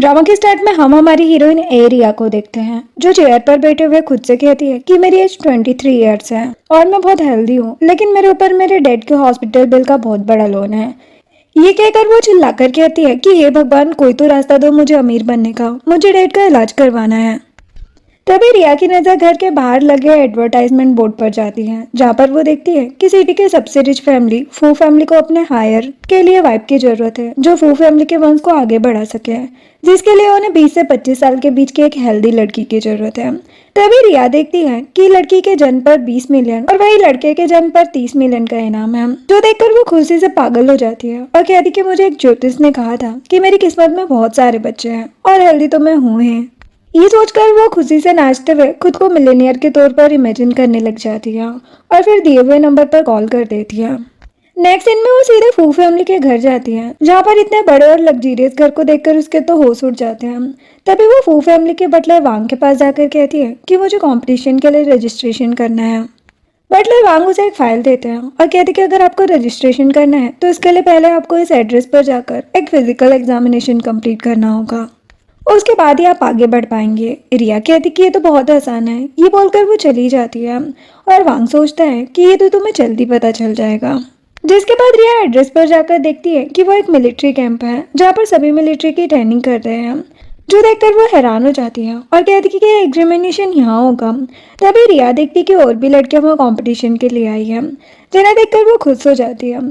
Drama के start में हम हमारी हीरोइन ए रिया को देखते हैं जो चेयर पर बैठे हुए खुद से कहती है कि मेरी एज 23 ईयर्स है और मैं बहुत हेल्दी हूँ, लेकिन मेरे ऊपर मेरे डैड के हॉस्पिटल बिल का बहुत बड़ा लोन है। ये कहकर वो चिल्लाकर कहती है कि हे भगवान, कोई तो रास्ता दो मुझे अमीर बनने का, मुझे डैड का इलाज करवाना है। तभी रिया की नजर घर के बाहर लगे एडवर्टाइजमेंट बोर्ड पर जाती है, जहाँ पर वो देखती है कि सिटी के सबसे रिच फैमिली फू फैमिली को अपने हायर के लिए वाइफ की जरूरत है जो फू फैमिली के वंश को आगे बढ़ा सके, जिसके लिए उन्हें 20 से 25 साल के बीच की एक हेल्दी लड़की की जरूरत है। तभी रिया देखती है कि लड़की के जन्म पर 20 मिलियन और वही लड़के के जन्म पर 30 मिलियन का इनाम है, जो देखकर वो खुशी से पागल हो जाती है और कहती कि मुझे एक ज्योतिष ने कहा था कि मेरी किस्मत में बहुत सारे बच्चे हैं और हेल्दी तो मैं हूँ ही। ये सोचकर वो खुशी से नाचते हुए खुद को मिलेनियर के तौर पर इमेजिन करने लग जाती है और फिर दिए हुए नंबर पर कॉल कर देती है। नेक्स्ट सीन में वो सीधे फू फैमिली के घर जाती है, जहाँ पर इतने बड़े और लग्जरियस घर को देखकर उसके तो होश उड़ जाते हैं। तभी वो फू फैमिली के बटलर वांग के पास जाकर कहती है कि मुझे कंपटीशन के लिए रजिस्ट्रेशन करना है। बटलर वांग उसे एक फाइल देते हैं और कहते हैं कि अगर आपको रजिस्ट्रेशन करना है तो इसके लिए पहले आपको इस एड्रेस पर जाकर एक फिजिकल एग्जामिनेशन कंप्लीट करना होगा, उसके बाद ही आप आगे बढ़ पाएंगे। रिया कहती कि ये तो बहुत आसान है। ये बोलकर वो चली जाती है और वांग सोचता है कि ये तो तुम्हें जल्दी पता चल जाएगा। जिसके बाद रिया एड्रेस पर जाकर देखती है कि वो एक मिलिट्री कैंप है जहाँ पर सभी मिलिट्री की ट्रेनिंग कर रहे हैं, जो देखकर वो हैरान हो जाती है और कहती कि एग्जामिनेशन यहाँ होगा। तभी रिया देखती कि और भी लड़कियां वहाँ कॉम्पिटिशन के लिए आई है, जिन्हें देखकर वो खुश हो जाती है।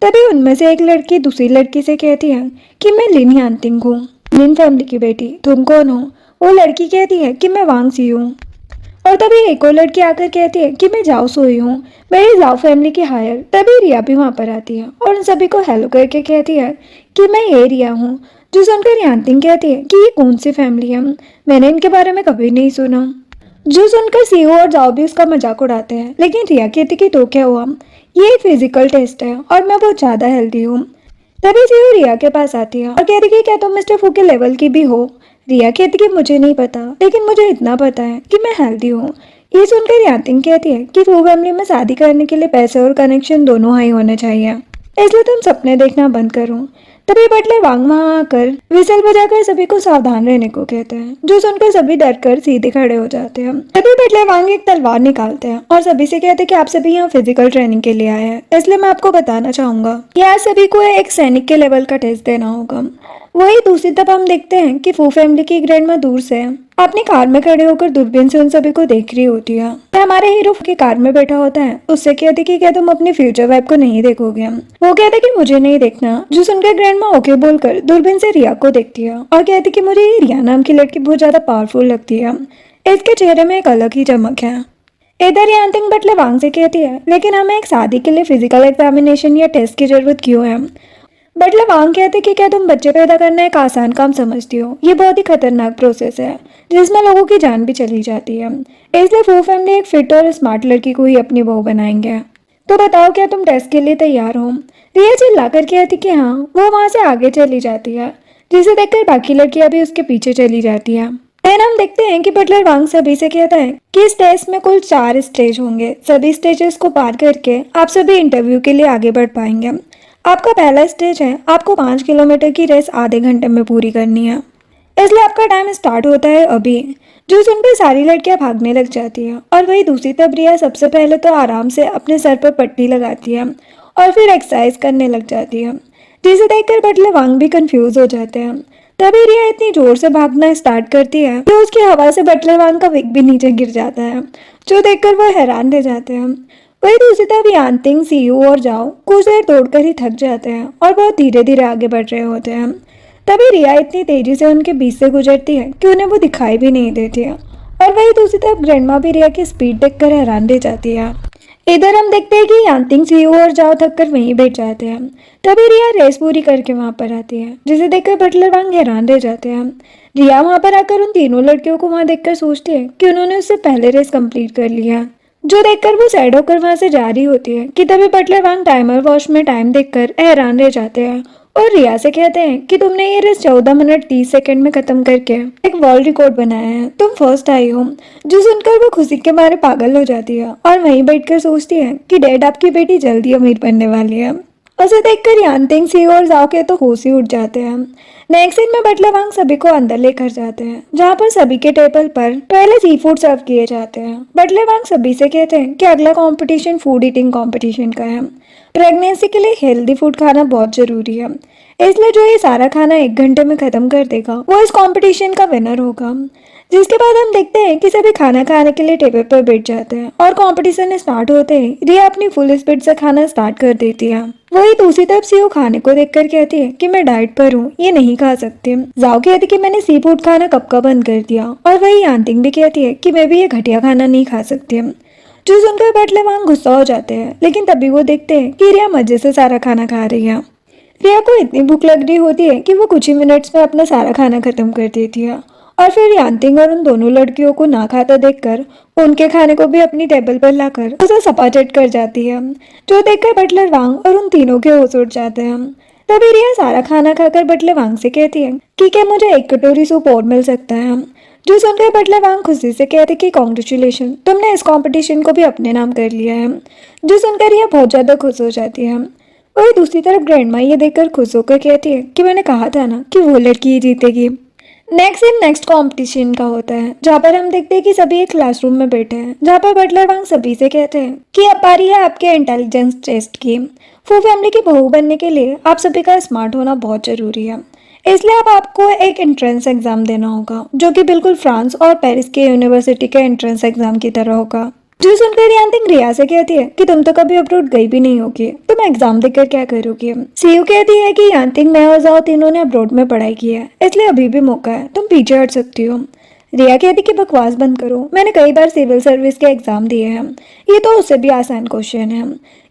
तभी उनमें से एक लड़की दूसरी लड़की से कहती है कि मैं लिन यानतिंग हूँ, लिन फैमिली की बेटी, तुम कौन हो? वो लड़की कहती है कि मैं वांग सी हूँ। और तभी एक और लड़की आकर कहती है कि मैं जाओ सोई हूँ, मेरी जाओ फैमिली की हायर। तभी रिया भी वहाँ पर आती है और उन सभी को हेलो करके कहती है कि मैं ये रिया हूँ। जो सुनकर यानतिंग कहती है कि ये कौन सी फैमिली है, मैंने इनके बारे में कभी नहीं सुना। जो सुनकर सीओ और जाओ भी उसका मजाक उड़ाते हैं, लेकिन रिया कहती कि तो क्या हुआ, ये फिजिकल टेस्ट है और मैं बहुत ज़्यादा हेल्दी हूँ। तभी सीओ रिया के पास आती है और कहती कि क्या तुम मिस्टर फू के लेवल की भी हो? रिया कहती कि मुझे नहीं पता, लेकिन मुझे इतना पता है कि मैं हेल्दी हूँ। ये सुनकर यातिंग कहती है कि फू फैमिली में शादी करने के लिए पैसे और कनेक्शन दोनों हाई होने चाहिए, इसलिए तुम सपने देखना बंद करो। तभी बटले वांग वहां आकर विसल बजाकर सभी को सावधान रहने को कहते हैं, जो सुनकर सभी डर कर सीधे खड़े हो जाते हैं। तभी बटले वांग एक तलवार निकालते हैं और सभी से कहते हैं कि आप सभी यहाँ फिजिकल ट्रेनिंग के लिए आए हैं, इसलिए मैं आपको बताना चाहूंगा कि आज सभी को एक सैनिक के लेवल का टेस्ट देना होगा। वही दूसरी तरफ हम देखते हैं कि फू फैमिली की ग्रैंडमा दूर से अपनी कार में खड़े होकर दूरबीन से उन सभी को देख रही होती है। हमारे हीरो की कार में बैठा होता है, उससे कहते कि क्या तुम अपनी फ्यूचर वाइफ को नहीं देखोगे? वो कहते कि मुझे नहीं देखना। जो सुनकर ग्रैंडमा ओके बोलकर दूरबीन से रिया को देखती है और कहती कि मुझे ये रिया नाम की लड़की बहुत ज्यादा पावरफुल लगती है, इसके चेहरे में एक अलग ही चमक है। इधर यानतिंग बटले वांग से कहती है लेकिन हमें एक शादी के लिए फिजिकल एग्जामिनेशन या टेस्ट की जरूरत क्यों है? बटले वांग कहते कि क्या तुम बच्चे पैदा करना एक आसान काम समझती हो? ये बहुत ही खतरनाक प्रोसेस है जिसमें लोगों की जान भी चली जाती है, इसलिए फू फैमिली एक फिट और स्मार्ट लड़की को ही अपनी बहू बनाएंगे। तो बताओ क्या तुम टेस्ट के लिए तैयार हो? रिया चिल्लाकर कहती कि हाँ। वो वहाँ से आगे चली जाती है, जिसे देखकर बाकी लड़कियां भी उसके पीछे चली जाती है। फिर हम देखते हैं कि बटलर वांग सभी से कहता है कि इस टेस्ट में कुल 4 स्टेज होंगे, सभी स्टेजेस को पार करके आप सभी इंटरव्यू के लिए आगे बढ़ पाएंगे। आपका पहला स्टेज है, आपको 5 किलोमीटर की रेस आधे घंटे में पूरी करनी है, इसलिए आपका टाइम स्टार्ट होता है अभी। जो सुनकर सारी लड़कियां भागने लग जाती हैं और वही दूसरी तरफ रिया सबसे पहले तो आराम से अपने सर पर पट्टी लगाती है और फिर एक्सरसाइज करने लग जाती है, जिसे देखकर बटले वांग भी कंफ्यूज हो जाते हैं। तभी रिया इतनी जोर से भागना स्टार्ट करती है कि उसकी हवा से बटले वांग का विग भी नीचे गिर जाता है, जो देखकर वो हैरान रह जाते हैं। वही दूसरी तरफ यानतिंग, सीयू और जाओ कुछ देर दौड़कर ही थक जाते हैं और बहुत धीरे धीरे आगे बढ़ रहे होते हैं। तभी रिया इतनी तेजी से उनके बीच से गुजरती है कि उन्हें वो दिखाई भी नहीं देती है और वही दूसरी तरफ ग्रैंडमा भी रिया की स्पीड देखकर हैरान रह जाती है। इधर हम देखते हैं कि यानतिंग, सीयू और जाओ थक कर वहीं बैठ जाते हैं। तभी रिया रेस पूरी करके वहां पर आती है, जिसे देखकर बटलर वांग हैरान रह जाते हैं। रिया वहां पर आकर उन तीनों लड़कियों को वहां देखकर सोचती है कि उन्होंने उससे पहले रेस कंप्लीट कर लिया, जो देखकर वो सैड होकर वहां से जा रही होती है कि तभी बटलर वांग टाइमर वॉच में टाइम देखकर हैरान रह जाते हैं और रिया से कहते हैं कि तुमने ये रेस 14 मिनट 30 सेकंड में खत्म करके एक वर्ल्ड रिकॉर्ड बनाया है, तुम फर्स्ट आई हो। जो सुनकर वो खुशी के मारे पागल हो जाती है और वहीं बैठकर सोचती है कि डैड आपकी बेटी जल्दी अमीर बनने वाली है। उसे देखकर यानतिंग, सीयू और जाओ के तो होश ही उड़ जाते हैं। नेक्स्ट सीन में बटलर वांग सभी को अंदर लेकर जाते हैं, जहाँ पर सभी के टेबल पर पहले सी फूड सर्व किए जाते हैं। बटलर वांग सभी से कहते हैं कि अगला कंपटीशन फूड ईटिंग कंपटीशन का है। प्रेगनेंसी के लिए हेल्दी फूड खाना बहुत जरूरी है, इसलिए जो ये सारा खाना 1 घंटे में खत्म कर देगा वो इस कंपटीशन का विनर होगा। जिसके बाद हम देखते हैं कि सभी खाना खाने के लिए टेबल पर बैठ जाते हैं और कंपटीशन स्टार्ट होते ही रिया अपनी फुल स्पीड से खाना स्टार्ट कर देती है। वही दूसरी तरफ सीओ खाने को देखकर कहती है कि मैं डाइट पर हूँ, ये नहीं खा सकती। जाओ कहती कि मैंने सी फूड खाना कब का बंद कर दिया, और वही यांतिंग भी कहती है कि मैं भी ये घटिया खाना नहीं खा सकती। जो सुनकर बटलर वांग गुस्सा हो जाते हैं, लेकिन तभी वो देखते हैं कि रिया मजे से सारा खाना खा रही है। रिया को इतनी भूख लग रही होती है कि वो कुछ ही मिनट्स में अपना सारा खाना खत्म कर देती है, और फिर यांतिंग और उन दोनों लड़कियों को ना खाता देखकर उनके खाने को भी अपनी टेबल पर लाकर उसे सपाचट कर जाती है, जो देखकर बटलर वांग और उन तीनों के होश उड़ जाते हैं। तभी रिया सारा खाना खाकर बटलर वांग से कहती है कि क्या मुझे 1 कटोरी सूप और मिल सकता है। जो सुनकर बटलर वांग खुशी से कहते कि कॉन्ग्रेचुलेशन, तुमने इस कंपटीशन को भी अपने नाम कर लिया है। जो सुनकर रिया बहुत ज्यादा खुश हो जाती है। वही दूसरी तरफ ग्रैंडमा ये देखकर खुश होकर कहती है कि मैंने कहा था ना कि वो लड़की ही जीतेगी। नेक्स्ट कंपटीशन का होता है, जहाँ पर हम देखते हैं कि सभी एक क्लासरूम में बैठे हैं, जहाँ पर बटलर वांग सभी से कहते हैं कि अब बारी है आपके इंटेलिजेंस टेस्ट की। फू फैमिली की बहू बनने के लिए आप सभी का स्मार्ट होना बहुत जरूरी है, इसलिए अब आपको एक एंट्रेंस एग्जाम देना होगा, जो कि बिल्कुल फ्रांस और पेरिस के यूनिवर्सिटी के एंट्रेंस एग्जाम की तरह होगा। जो सुनकर यांतिंग रिया से कहती है कि तुम तो कभी अब्रोड गई भी नहीं होगी, तुम एग्जाम देकर क्या करोगी। सीयू कहती है कि यांतिंग, मैं और जाओ तीनों ने अब्रोड में पढ़ाई की है, इसलिए अभी भी मौका है, तुम पीछे हट सकती हो। रिया कहती कि बकवास बंद करो, मैंने कई बार सिविल सर्विस के एग्जाम दिए हैं, ये तो उससे भी आसान क्वेश्चन है।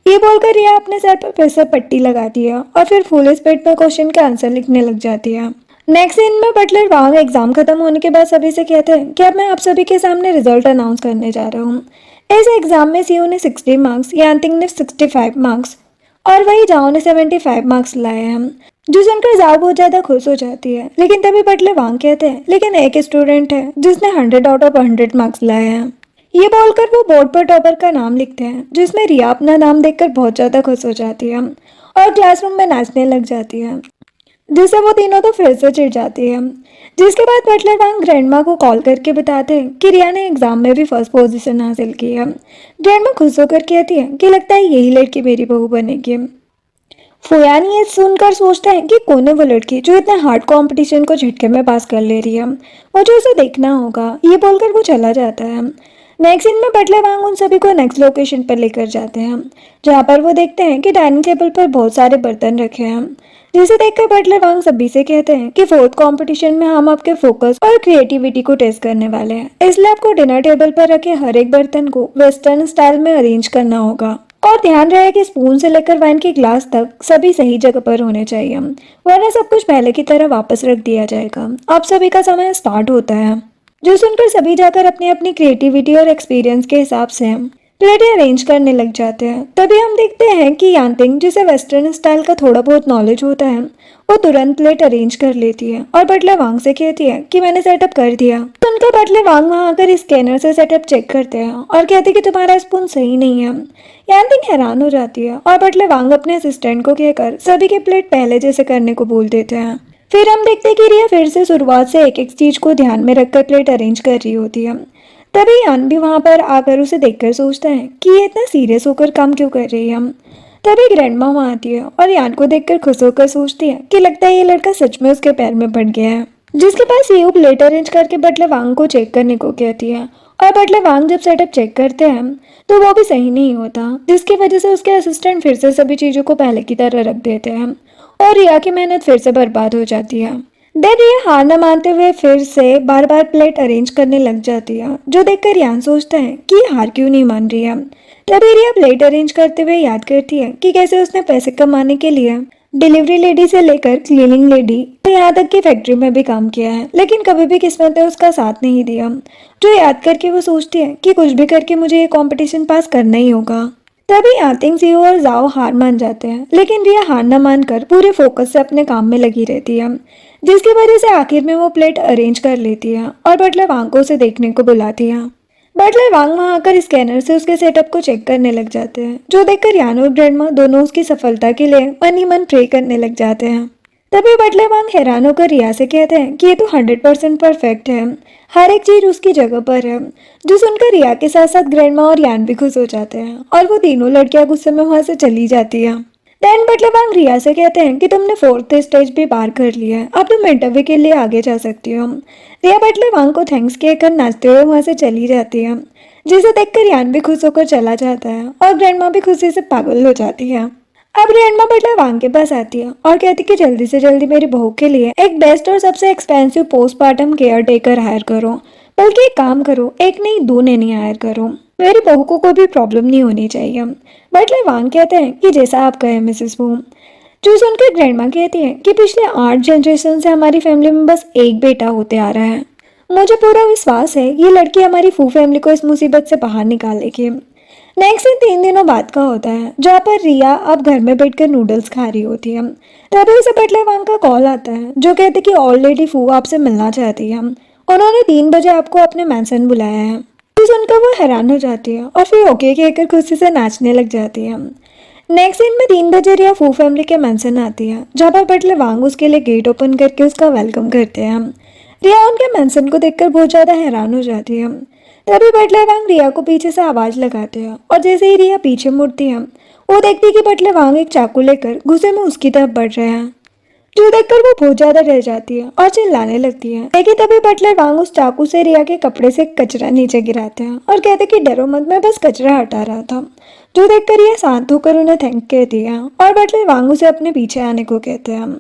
ये बोलकर रिया अपने सर पर फिर से पट्टी लगाती है और फिर फुल स्पीड में क्वेश्चन का आंसर लिखने लग जाती है। नेक्स्ट सीन में बटलर वांग एग्जाम खत्म होने के बाद सभी से कहते हैं कि अब मैं आप सभी के सामने रिजल्ट अनाउंस करने जा रहा हूँ। इस एग्जाम में सीयू ने 60 मार्क्स, यांतिंग ने 65 मार्क्स और वही जाओ ने 75 मार्क्स लाए हैं। जो सुनकर जाओ बहुत ज्यादा खुश हो जाती है, लेकिन तभी बटलर वांग कहते हैं लेकिन एक स्टूडेंट है जिसने 100 आउट ऑफ 100 मार्क्स लाए हैं। ये बोलकर वो बोर्ड पर टॉपर का नाम लिखते हैं, जिसमें रिया अपना नाम देखकर बहुत ज्यादा खुश हो जाती है और क्लासरूम में नाचने लग जाती है, जिससे वो तीनों तो फिर से चिढ़ जाती है। जिसके बाद बटलर वांग ग्रैंडमा को कॉल करके बताते हैं कि रिया ने एग्जाम में भी फर्स्ट पोजीशन हासिल की है। ग्रैंडमा खुश होकर कहती है कि लगता है यही लड़की मेरी बहू बनेगी। फुयान ये सुनकर सोचता है कि कौन है वो लड़की जो इतने हार्ड कंपटीशन को झटके में पास कर ले रही है, मुझे उसे देखना होगा। ये बोलकर वो चला जाता है। नेक्स्ट सीन में बटलर वांग उन सभी को नेक्स्ट लोकेशन पर लेकर जाते हैं, जहाँ पर वो देखते हैं कि डाइनिंग टेबल पर बहुत सारे बर्तन रखे हैं, जिसे देखकर बटलर वांग सभी से कहते हैं कि फोर्थ कंपटीशन में हम आपके फोकस और क्रिएटिविटी को टेस्ट करने वाले हैं, इसलिए आपको डिनर टेबल पर रखे हर एक बर्तन को वेस्टर्न स्टाइल में अरेंज करना होगा, और ध्यान रहे कि स्पून से लेकर वाइन के ग्लास तक सभी सही जगह पर होने चाहिए, वरना सब कुछ पहले की तरह वापस रख दिया जाएगा। अब सभी का समय स्टार्ट होता है। जो सुनकर सभी जाकर अपनी अपनी क्रिएटिविटी और एक्सपीरियंस के हिसाब से प्लेटें अरेंज करने लग जाते हैं। तभी हम देखते हैं कि यांतिंग, जिसे वेस्टर्न स्टाइल का थोड़ा बहुत नॉलेज होता है, वो तुरंत प्लेट अरेंज कर लेती है और बटलर वांग से कहती है कि मैंने सेटअप कर दिया। सुनकर बटलर वांग वहां आकर स्कैनर से सेटअप चेक करते हैं और कहते कि तुम्हारा स्पून सही नहीं है। यांतिंग हैरान हो जाती है और बटलर वांग अपने असिस्टेंट को कहकर सभी के प्लेट पहले जैसे करने को बोल देते हैं। फिर हम देखते हैं कि रिया फिर से शुरुआत से एक एक चीज को ध्यान में रखकर प्लेट अरेंज कर रही होती है। तभी यान भी वहां पर आकर उसे देखकर सोचता है कि ये इतना सीरियस होकर काम क्यों कर रही है। तभी ग्रैंडमा वहां आती है और यान को देखकर खुश होकर सोचती है कि लगता है ये लड़का सच में उसके पैर में पड़ गया है। जिसके पास सीयू प्लेट अरेंज करके बटलर वांग को चेक करने को कहती है, और बटलर वांग जब सेटअप चेक करते हैं तो वो भी सही नहीं होता, जिसकी वजह से उसके असिस्टेंट फिर से सभी चीजों को पहले की तरह रख देते हैं और रिया की मेहनत फिर से बर्बाद हो जाती है। देन रिया हार न मानते हुए फिर से बार बार प्लेट अरेंज करने लग जाती है, जो देखकर यान सोचता है कि ये हार क्यों नहीं मान रही है। तभी रिया प्लेट अरेंज करते हुए याद करती है कि कैसे उसने पैसे कमाने के लिए डिलीवरी लेडी से लेकर क्लीनिंग लेडी यहाँ तक कि फैक्ट्री में भी काम किया है, लेकिन कभी भी किस्मत ने उसका साथ नहीं दिया। जो याद करके वो सोचती है कि कुछ भी करके मुझे ये कंपटीशन पास करना ही होगा। तभी यांतिंग, सीयू और जाओ हार मान जाते हैं, लेकिन रिया हार न मानकर पूरे फोकस से अपने काम में लगी रहती है, जिसकी वजह से आखिर में वो प्लेट अरेंज कर लेती है और बटलर वांग को उसे देखने को बुलाती है। बटलर वांग वहां आकर स्कैनर से उसके सेटअप को चेक करने लग जाते हैं, जो देखकर यान और ग्रैंडमा दोनों उसकी सफलता के लिए मन ही मन प्रे करने लग जाते हैं। तभी बटले वांग हैरान होकर रिया से कहते हैं कि ये तो 100% परफेक्ट है, हर एक चीज उसकी जगह पर है। जो सुनकर रिया के साथ साथ ग्रैंडमा और यान भी खुश हो जाते हैं और वो तीनों लड़कियां गुस्से में वहां से चली जाती है। देन बटले वांग रिया से कहते हैं कि तुमने 4th स्टेज भी पार कर लिया है, अब तुम इंटरव्यू के लिए आगे जा सकती हो। रिया बटले वांग को थैंक्स कहकर नाचते हुए वहां से चली जाती है, जिसे देखकर यान भी खुश होकर चला जाता है और ग्रैंडमा भी खुशी से पागल हो जाती है। अब ग्रैंडमा बटले वांग के पास आती है और कहती कि जल्दी से जल्दी मेरी बहू के लिए एक बेस्ट और सबसे expensive postmortem caretaker hire करो, बल्कि एक काम करो, एक नहीं दो नैनी हायर करो, मेरी बहू को कोई भी प्रॉब्लम नहीं होनी चाहिए। बटले वांग कहते हैं कि जैसा आप कहें मिसेस वू। जो सुनकर ग्रैंडमा कहती है कि पिछले 8 जनरेशन से हमारी फैमिली में बस एक बेटा होते आ रहा है, मुझे पूरा विश्वास है ये लड़की हमारी फू फैमिली को इस मुसीबत से बाहर निकालेगी। नेक्स्ट दिन 3 दिनों बाद का होता है, जहाँ पर रिया अब घर में बैठकर नूडल्स खा रही होती है। तभी उसे बटले वांग का कॉल आता है, जो कहते कि ऑलरेडी फू आपसे मिलना चाहती है, उन्होंने 3 बजे आपको अपने मैंसन बुलाया है। तो सुनकर वो हैरान हो जाती है और फिर ओके कहकर खुशी से नाचने लग जाती है। नेक्स्ट दिन में 3 बजे रिया फू फैमिली के मैंसन आती है, जहाँ पर बटले वांग उसके लिए गेट ओपन करके उसका वेलकम करते हैं। रिया उनके मैंसन को देखकर बहुत ज्यादा हैरान हो जाती है। तभी बटले वांग रिया को पीछे से आवाज लगाते हैं और जैसे ही रिया पीछे मुड़ती है, वो देखती कि बटले वांग एक चाकू लेकर गुस्से में उसकी तरफ बढ़ रहे हैं, जो देखकर वो बहुत ज्यादा डर जाती है और चिल्लाने लगती है। लेकिन तभी बटले वांग उस चाकू से रिया के कपड़े से कचरा नीचे गिराते हैं और कहते कि डरो मत, मैं बस कचरा हटा रहा था। जो देखकर रिया शांत होकर उन्हें थैंक कहती है और बटले वांग उसे अपने पीछे आने को कहते हैं।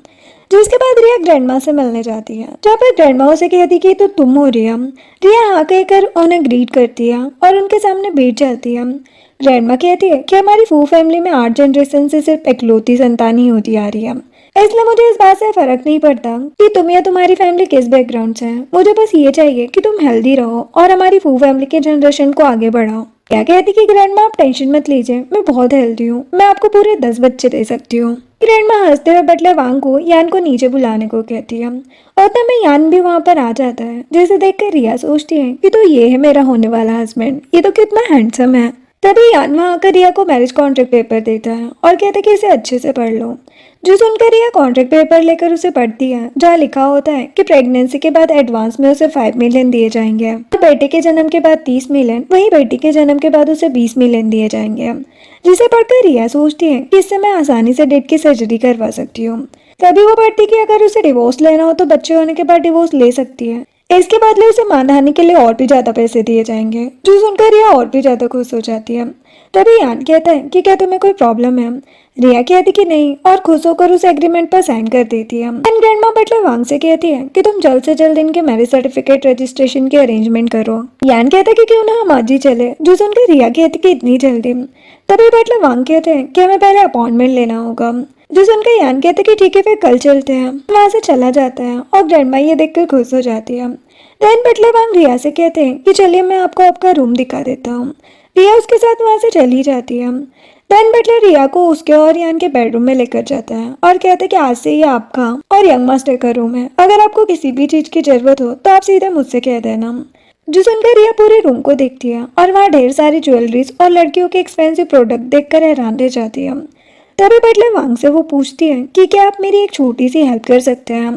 जिसके बाद रिया ग्रैंडमा से मिलने जाती है, जहाँ पर ग्रैंडमा उसे कहती कि तो तुम हो रिया। रिया हाँ कहकर उन्हें ग्रीट करती है और उनके सामने बैठ जाती है। ग्रैंडमा कहती है कि हमारी फू फैमिली में 8 जनरेशन से सिर्फ इकलौती संतान ही होती आ रही है, इसलिए मुझे इस बात से फर्क नहीं पड़ता कि तुम या तुम्हारी फैमिली किस बैकग्राउंड से है। मुझे बस ये चाहिए कि तुम हेल्दी रहो और हमारी फू फैमिली के जनरेशन को आगे बढ़ाओ। क्या कहती कि ग्रैंडमा आप टेंशन मत लीजिए, मैं बहुत हेल्दी हूँ, मैं आपको पूरे 10 बच्चे दे सकती हूँ। ग्रैंडमा हंसते हुए बटले वांग को यान को नीचे बुलाने को कहती है और तब में यान भी वहां पर आ जाता है, जिसे देखकर रिया सोचती है कि तो ये है मेरा होने वाला हस्बैंड, ये तो कितना हैंडसम है। तभी यान वहां आकर रिया को मैरिज कॉन्ट्रैक्ट पेपर देता है और कहता है कि इसे अच्छे से पढ़ लो। जो सुनकर रिया कॉन्ट्रैक्ट पेपर लेकर उसे पढ़ती है, जहाँ लिखा होता है कि प्रेगनेंसी के बाद एडवांस में उसे 5 मिलियन दिए जाएंगे, तो बेटे के जन्म के बाद 30 मिलियन, वहीं बेटी के जन्म के बाद उसे 20 मिलियन दिए जाएंगे। जिसे पढ़कर रिया सोचती है कि इससे मैं आसानी से डेट की सर्जरी करवा सकती हूँ। तभी वो पढ़ती कि अगर उसे डिवोर्स लेना हो तो बच्चे होने के बाद डिवोर्स ले सकती है, इसके बदले उसे मानहानि के लिए और भी ज्यादा पैसे दिए जाएंगे। जो सुनकर रिया और भी ज्यादा खुश हो जाती है। तभी यान कहता है कि क्या तुम्हें कोई प्रॉब्लम है। रिया कहती कि नहीं और खुश होकर उस एग्रीमेंट पर साइन कर देती है। एंड ग्रैंडमा बटले वांग से कहती है कि तुम जल्द से जल्द इनके मैरिज सर्टिफिकेट रजिस्ट्रेशन की अरेंजमेंट करो। यान कहता है कि क्यों ना हम आज ही चले। जो सुनकर रिया कहती कि इतनी जल्दी। तभी बटले वांग कहते हैं कि हमें पहले अपॉइंटमेंट लेना होगा। जो सुनकर यान कहते कि ठीक है फिर कल चलते हैं। वहां से चला जाता है और ग्रैंडमा ये देखकर खुश हो जाती है। देन बटले वांग रिया से कहते हैं कि चलिए मैं आपको आपका रूम दिखा देता हूँ। रिया उसके साथ वहां से चली जाती है। देन बटलर रिया को उसके और यान के बेडरूम में लेकर जाता है और कहता है कि आज से ये आपका और यंग मास्टर का रूम है, अगर आपको किसी भी चीज की जरूरत हो तो आप सीधे मुझसे कह देना। जो सुनकर रिया पूरे रूम को देखती है और वहाँ ढेर सारी ज्वेलरीज और लड़कियों के एक्सपेंसिव प्रोडक्ट देखकर हैरान रह जाती है। तभी बटलर वांग से वो पूछती है कि क्या आप मेरी एक छोटी सी हेल्प कर सकते हैं।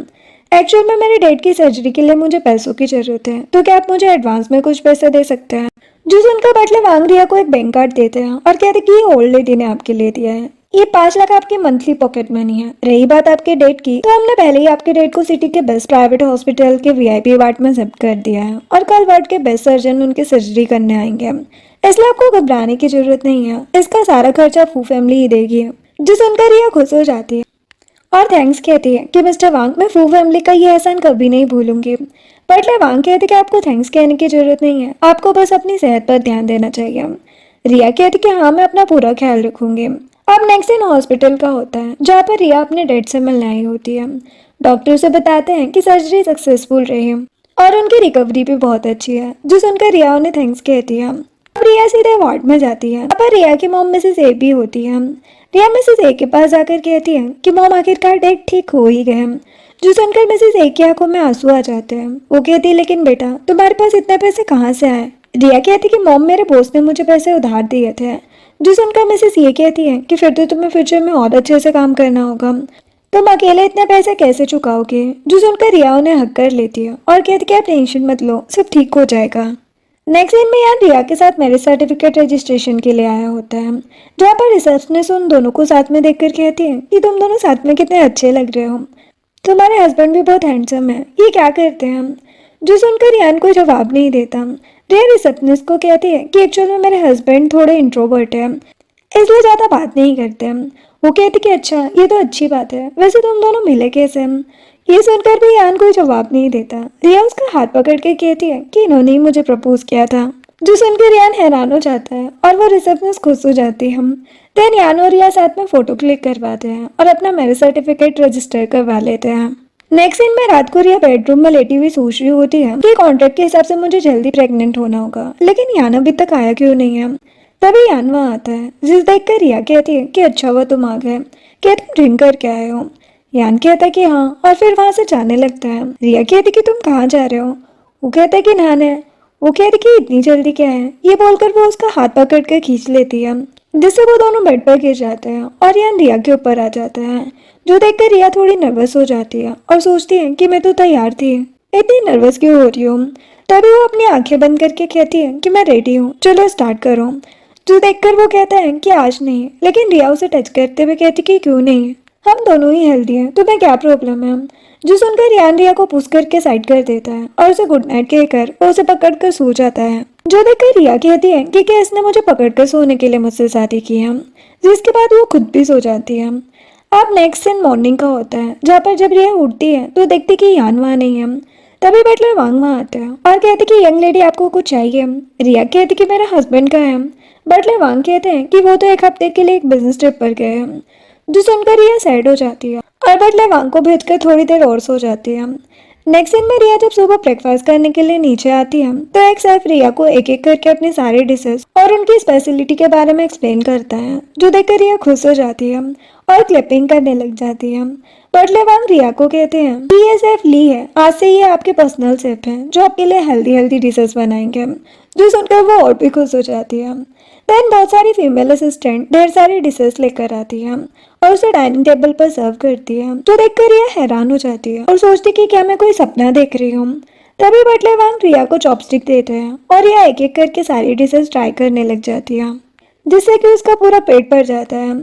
एक्चुअल में मेरे डैड की सर्जरी के लिए मुझे पैसों की जरूरत है, तो क्या आप मुझे एडवांस में कुछ पैसे दे सकते हैं। जो सुनकर बटलर वांग रिया को एक बैंक कार्ड देते हैं और कहते हैं कि ये ओल्ड लेडी ने आपके लिए दिया है, ये 5 लाख आपकी मंथली पॉकेट मनी है। रही बात आपके डेट की, तो हमने पहले ही आपके डेट को सिटी के बेस्ट प्राइवेट हॉस्पिटल के VIP वार्ड में शिफ्ट कर दिया है और कल वार्ड के बेस्ट सर्जन उनकी सर्जरी करने आएंगे, इसलिए आपको घबराने की जरूरत नहीं है। इसका सारा खर्चा फू फैमिली ही देगी। जो सुनकर रिया खुश हो जाती है और थैंक्स कहती है कि मिस्टर वांग मैं फू फैमिली का ये एहसान कभी नहीं भूलूंगी। बटलर वांग कहती कि आपको थैंक्स कहने की जरूरत नहीं है, आपको बस अपनी सेहत पर ध्यान देना चाहिए। रिया कहती कि हाँ मैं अपना पूरा ख्याल रखूंगी। अब नेक्स्ट दिन हॉस्पिटल का होता है, जहाँ पर रिया अपने डैड से मिलने आई होती है। डॉक्टर उसे बताते हैं कि सर्जरी सक्सेसफुल रही है और उनकी रिकवरी भी बहुत अच्छी है। जो सुनकर रिया उन्हें थैंक्स कहती है। अब रिया सीधे वार्ड में जाती है, पर रिया की मॉम मिसेस ए भी होती है। रिया मिसेस ए के पास जाकर कहती है कि मॉम आखिरकार डैड ठीक हो ही गए। जो सुनकर मिसेस ए की आंखों में आंसू आ जाते हैं। वो कहती है लेकिन बेटा तुम्हारे पास इतने पैसे कहाँ से आए। रिया कहती कि मॉम मेरे बॉस ने मुझे पैसे उधार दिए थे। जो सुनकर मिसेस ये कहती है कि फिर तो तुम्हें फ्यूचर में और अच्छे से काम करना होगा। तुम अकेले इतने पैसे कैसे चुकाओगे? जो सुनकर रिया उन्हें हक कर लेती है और कहती कि आप टेंशन मत लो, सब ठीक हो जाएगा। नेक्स्ट दिन में यान रिया के साथ मैरिज सर्टिफिकेट रजिस्ट्रेशन के लिए आया होता है, जहाँ पर रिसेप्शनिस्ट उन दोनों को साथ में देखकर कहती है कि तुम दोनों साथ में कितने अच्छे लग रहे हो, तुम्हारे हस्बैंड भी बहुत हैंडसम है, ये क्या करते हैं? जो सुनकर यान कोई जवाब नहीं देता। रिया रिसेप्शनिस्ट को कहती है कि एक्चुअल में मेरे हस्बैंड थोड़े इंट्रोवर्ट है, इसलिए ज़्यादा बात नहीं करते हम। वो कहती कि अच्छा, ये तो अच्छी बात है, वैसे तुम दोनों मिले कैसे हम? ये सुनकर भी यान कोई जवाब नहीं देता। रिया उसका हाथ पकड़ के कहती है कि इन्होंने ही मुझे प्रपोज किया था। जो सुनकर यान हैरान हो जाता है और वो रिसेप्शनिस्ट खुश हो जाती है। हम देन यान और रिया साथ में फोटो क्लिक करवाते हैं और अपना मैरिज सर्टिफिकेट रजिस्टर करवा लेते हैं। नेक्स्ट सीन में रात को रिया बेडरूम में लेटी हुई सोच रही होती है कि कॉन्ट्रैक्ट के हिसाब से मुझे जल्दी प्रेग्नेंट होना होगा, लेकिन यान अभी तक आया क्यों नहीं है? तभी यान वहाँ आता है, जिस देखकर रिया कहती है कि अच्छा हुआ तुम आ गए, क्या तुम ड्रिंक करके आए हो? यान कहता है कि हाँ, और फिर वहाँ से जाने लगता है। रिया कहती कि तुम कहाँ जा रहे हो? वो कहता है कि नहाने। वो कहती कि इतनी जल्दी क्या है? ये बोलकर वो उसका हाथ पकड़ कर खींच लेती है, जिससे वो दोनों बेड पर गिर जाते हैं और यान रिया के ऊपर आ जाता है, जो देखकर रिया थोड़ी नर्वस हो जाती है और सोचती है कि मैं तो तैयार थी, इतनी नर्वस क्यों हो रही हूँ? तभी वो अपनी आंखें बंद करके कहती है कि मैं रेडी हूँ, चलो स्टार्ट करो। जो देखकर वो कहता है कि आज नहीं, लेकिन रिया उसे टच करते हुए कहती कि क्यों नहीं, हम दोनों ही हेल्दी हैं, तुम्हें क्या प्रॉब्लम है? जो सुनकर यान रिया को पुश करके साइड कर देता है और उसे गुड नाइट कहकर वो उसे पकड़कर सो जाता है। जो देखकर रिया कहती है कि क्या इसने मुझे पकड़कर सोने के लिए मुझसे शादी की है, जिसके बाद वो खुद भी सो जाती है। अब नेक्स्ट सीन मॉर्निंग का होता है, जहाँ पर जब रिया उठती है तो देखती कि यान वहाँ नहीं है। तभी बटलर वांग वहाँ आता है और कहते कि यंग लेडी आपको कुछ चाहिए? रिया कहती कि मेरा हस्बैंड का है। बटलर वांग कहते हैं कि वो तो एक हफ्ते के लिए एक बिजनेस ट्रिप पर गए हैं। जो सुनकर रिया सैड हो जाती है और बटलर वांग को भेजकर थोड़ी देर और सो जाती है। नेक्स्ट दिन में रिया जब सुबह ब्रेकफास्ट करने के लिए नीचे आती है तो एक शेफ रिया को एक एक करके अपनी सारी डिशेस और उनकी स्पेशलिटी के बारे में एक्सप्लेन करता है, जो देखकर रिया खुश हो जाती है और क्लिपिंग करने लग जाती है। बटलर वांग रिया को कहते हैं कि ये शेफ ली है, आज से ये आपके पर्सनल शेफ हैं जो आपके लिए हेल्दी हेल्दी डिशेस बनाएंगे। जो सुनकर वो और भी खुश हो जाती है। देन बहुत सारी फीमेल असिस्टेंट ढेर सारी डिशेस लेकर आती है और उसे डाइनिंग टेबल पर सर्व करती है, जो देखकर रिया हैरान हो जाती है और सोचती कि क्या मैं कोई सपना देख रही हूँ। तभी बटलर वांग रिया को चॉपस्टिक देते हैं और रिया एक एक करके सारी डिशेस ट्राई करने लग जाती है, जिससे कि उसका पूरा पेट भर जाता है।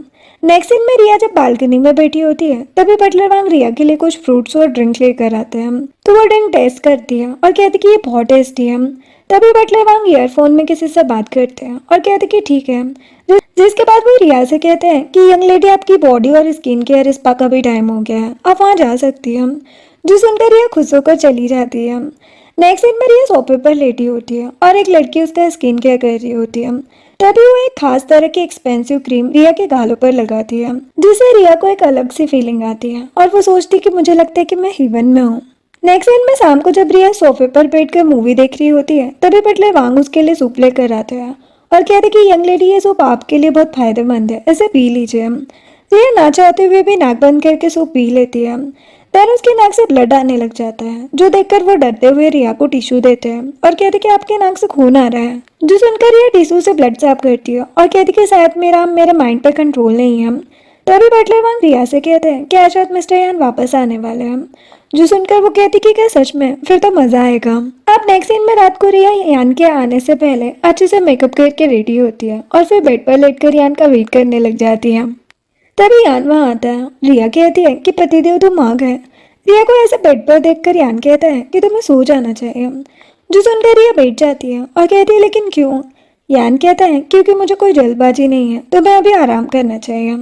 नेक्स्ट दिन में रिया जब बालकनी में बैठी होती है तभी बटलर वांग रिया के लिए कुछ फ्रूट्स और ड्रिंक लेकर आते हैं, तो वो ड्रिंक टेस्ट करती है और कहती कि ये बहुत टेस्टी है। तभी बटलर वांग ईयरफोन में किसी से बात करते हैं और कहते कि ठीक है, जिसके बाद वो रिया से कहते हैं कि यंग लेडी आपकी बॉडी और स्किन केयर स्पा का भी टाइम हो गया है, आप वहाँ जा सकती हैं। जो सुनकर रिया खुश होकर चली जाती है। नेक्स्ट दिन में रिया सोफे पर लेटी होती है और एक लड़की उसका स्किन केयर कर रही होती है। तभी वो एक खास तरह की एक्सपेंसिव क्रीम रिया के गालों पर लगाती है, जिससे रिया को एक अलग सी फीलिंग आती है और वो सोचती कि मुझे लगता है कि मैं हेवन में हूँ। नेक्स्ट दिन में शाम को जब रिया सोफे पर बैठकर मूवी देख रही होती है तभी बटलर वांग उसके लिए सूप लेकर आते हैं और कहते कि यंग लेडी ये सूप आपके लिए बहुत फायदेमंद है, इसे पी लीजिए। रिया ना चाहते हुए भी नाक बंद करके सूप पी लेती है। देन उसकी नाक से ब्लड आने लग जाता है, जो देखकर वो डरते हुए रिया को टिश्यू देते हैं और कहते कि आपके नाक से खून आ रहा है। जो सुनकर रिया टिश्यू से ब्लड साफ करती है और कहती कि शायद मेरे माइंड पर कंट्रोल नहीं है। तभी बटलर वांग रिया से कहते हैं कि आज रात मिस्टर यान वापस आने वाले हैं। जो सुनकर वो कहती कि क्या सच में? फिर तो मजा आएगा। अब नेक्स्ट सीन में रात को रिया यान के आने से पहले अच्छे से मेकअप करके रेडी होती है और फिर बेड पर लेटकर यान का वेट करने लग जाती है। तभी यान वहाँ आता है। रिया कहती है कि पतिदेव तुम आ गए। रिया को ऐसे बेड पर देखकर यान कहता है कि तुम्हें सो जाना चाहिए। जो सुनकर रिया बैठ जाती है और कहती है लेकिन क्यों? यान कहता है क्योंकि मुझे कोई जल्दबाजी नहीं है, तुम्हें अभी आराम करना चाहिए।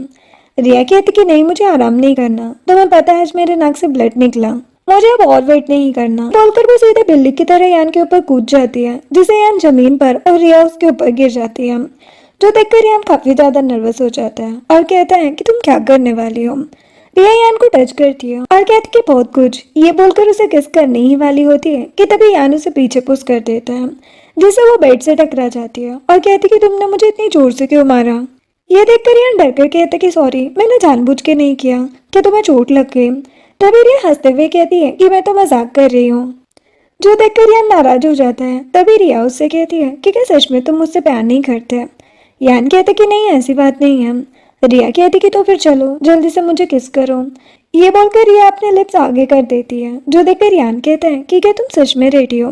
रिया कहती कि नहीं, मुझे आराम नहीं करना, तुम्हें पता है आज मेरे नाक से ब्लड निकला, मुझे अब और वेट नहीं करना। बोलकर वो सीधे बिल्ली की तरह यान के ऊपर कूद जाती है, जिसे यान जमीन पर और रिया उसके ऊपर गिर जाती है, जो देखकर यान काफी ज्यादा नर्वस हो जाता है और कहता है कि तुम क्या करने वाली हो। रिया यान को टच करती है और कहती कि बहुत कुछ। ये बोलकर उसे किस करने ही वाली होती है कि तभी यान उसे पीछे पुश कर देता है, जिससे वो बेड से टकरा जाती है और कहती कि तुमने मुझे इतनी जोर से क्यों मारा। ये देखकर यान डर कर कहता कि सॉरी, मैंने जानबूझ के नहीं किया, क्या तुम्हें चोट लग गई? तभी रिया हंसते हुए कहती है कि मैं तो मजाक कर रही हूँ। जो देखकर यान नाराज हो जाता है। तभी रिया उससे कहती है कि क्या सच में तुम मुझसे प्यार नहीं करते? यान कहते कि नहीं, ऐसी बात नहीं है। रिया कहती कि तो फिर चलो जल्दी से मुझे किस करो। ये बोलकर रिया अपने लिप्स आगे कर देती है, जो देखकर यान कहता है कि क्या तुम सच में रेडी हो।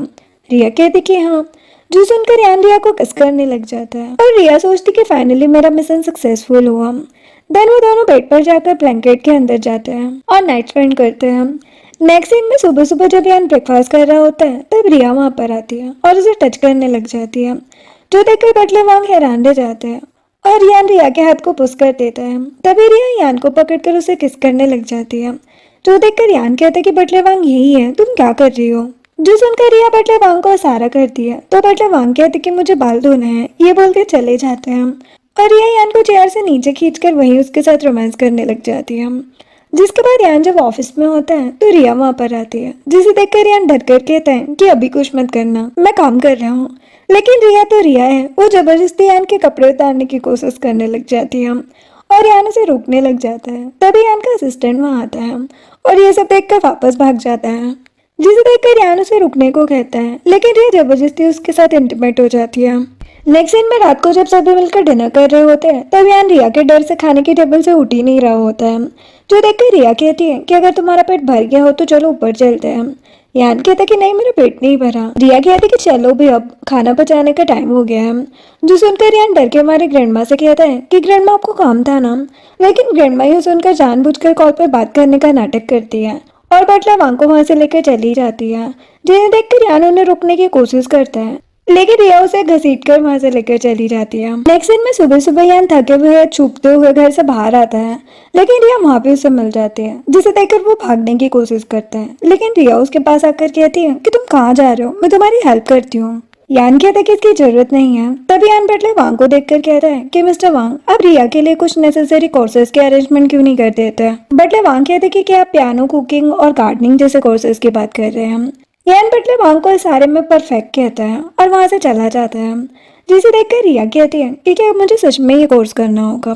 रिया कहती कि हाँ, जो सुनकर यान रिया को किस करने लग जाता है और रिया सोचती कि फाइनली मेरा मिशन सक्सेसफुल हुआ। देन वो दोनों बेड पर जाकर ब्लैंकेट के अंदर जाते हैं और नाइट स्पेंड करते हैं। नेक्स्ट सीन में सुबह सुबह जब यान ब्रेकफास्ट कर रहा होता है तब रिया वहां पर आती है और उसे टच करने लग जाती है, जो देखकर बटले वांग हैरान रह जाते हैं और यान रिया के हाथ को पुश कर देता है। तभी रिया यान को पकड़कर उसे किस करने लग जाती है, जो देखकर यान कहता है कि बटले वांग यही है, तुम क्या कर रही हो। जो सुनकर रिया बटले वांग को इशारा करती है तो बटले वांग कहते कि मुझे बाल धोना है, ये बोलकर चले जाते हैं और रिया यान को चेयर से नीचे खींचकर वहीं उसके साथ रोमांस करने लग जाती है। जिसके बाद यान जब ऑफिस में होता है तो रिया वहां पर आती है, जिसे देखकर यान डर कर कहता है कि अभी कुछ मत करना, मैं काम कर रहा हूँ। लेकिन रिया तो रिया है, वो जबरदस्ती यान के कपड़े उतारने की कोशिश करने लग जाती है और यान उसे रोकने लग जाता है। तभी यान का असिस्टेंट वहां आता है और ये सब देखकर वापस भाग जाता है, जिसे देखकर यान उसे रुकने को कहता है, लेकिन रिया जबरदस्ती उसके साथ इंटीमेट हो जाती है। नेक्स्ट सीन में रात को जब सभी मिलकर डिनर कर रहे होते हैं तब यान रिया के डर से खाने की टेबल से उठ ही नहीं रहा होता है, जो देखकर रिया कहती है कि अगर तुम्हारा पेट भर गया हो तो चलो ऊपर चलते हैं। यान कहता कि नहीं, मेरा पेट नहीं भरा। रिया कहती कि चलो भी, अब खाना पचाने का टाइम हो गया है। जो सुनकर यान डर के हमारे ग्रैंडमा से कहता है कि ग्रैंडमा आपको काम था ना, लेकिन ग्रैंडमा ये सुनकर जानबूझकर कॉल पर बात करने का नाटक करती है और बटला वांग को वहां से लेकर चली जाती है, जिन्हें देखकर यान उन्हें रोकने की कोशिश करता है, लेकिन रिया उसे घसीटकर वहां से लेकर चली जाती है। नेक्स्ट दिन में सुबह सुबह यान थके हुए छुपते हुए घर से बाहर आता है, लेकिन रिया वहां भी उसे मिल जाती है, जिसे देखकर वो भागने की कोशिश करता है, लेकिन रिया उसके पास आकर कहती है कि तुम कहाँ जा रहे हो, मैं तुम्हारी हेल्प करती हूँ। यान कहता है कि इसकी जरूरत नहीं है। तभी यान बटले वांग को देखकर कहता है कि मिस्टर वांग, आप रिया के लिए कुछ नेसेसरी कोर्सेज के अरेंजमेंट क्यों नहीं कर देते। बटले वांग कहते कि क्या आप पियानो, कुकिंग और गार्डनिंग जैसे कोर्सेज की बात कर रहे हैं। यान बटले वांग को इस सारे में परफेक्ट कहता है और वहां से चला जाता है, जिसे देखकर रिया कहती है कि क्या मुझे सच में ये कोर्स करना होगा।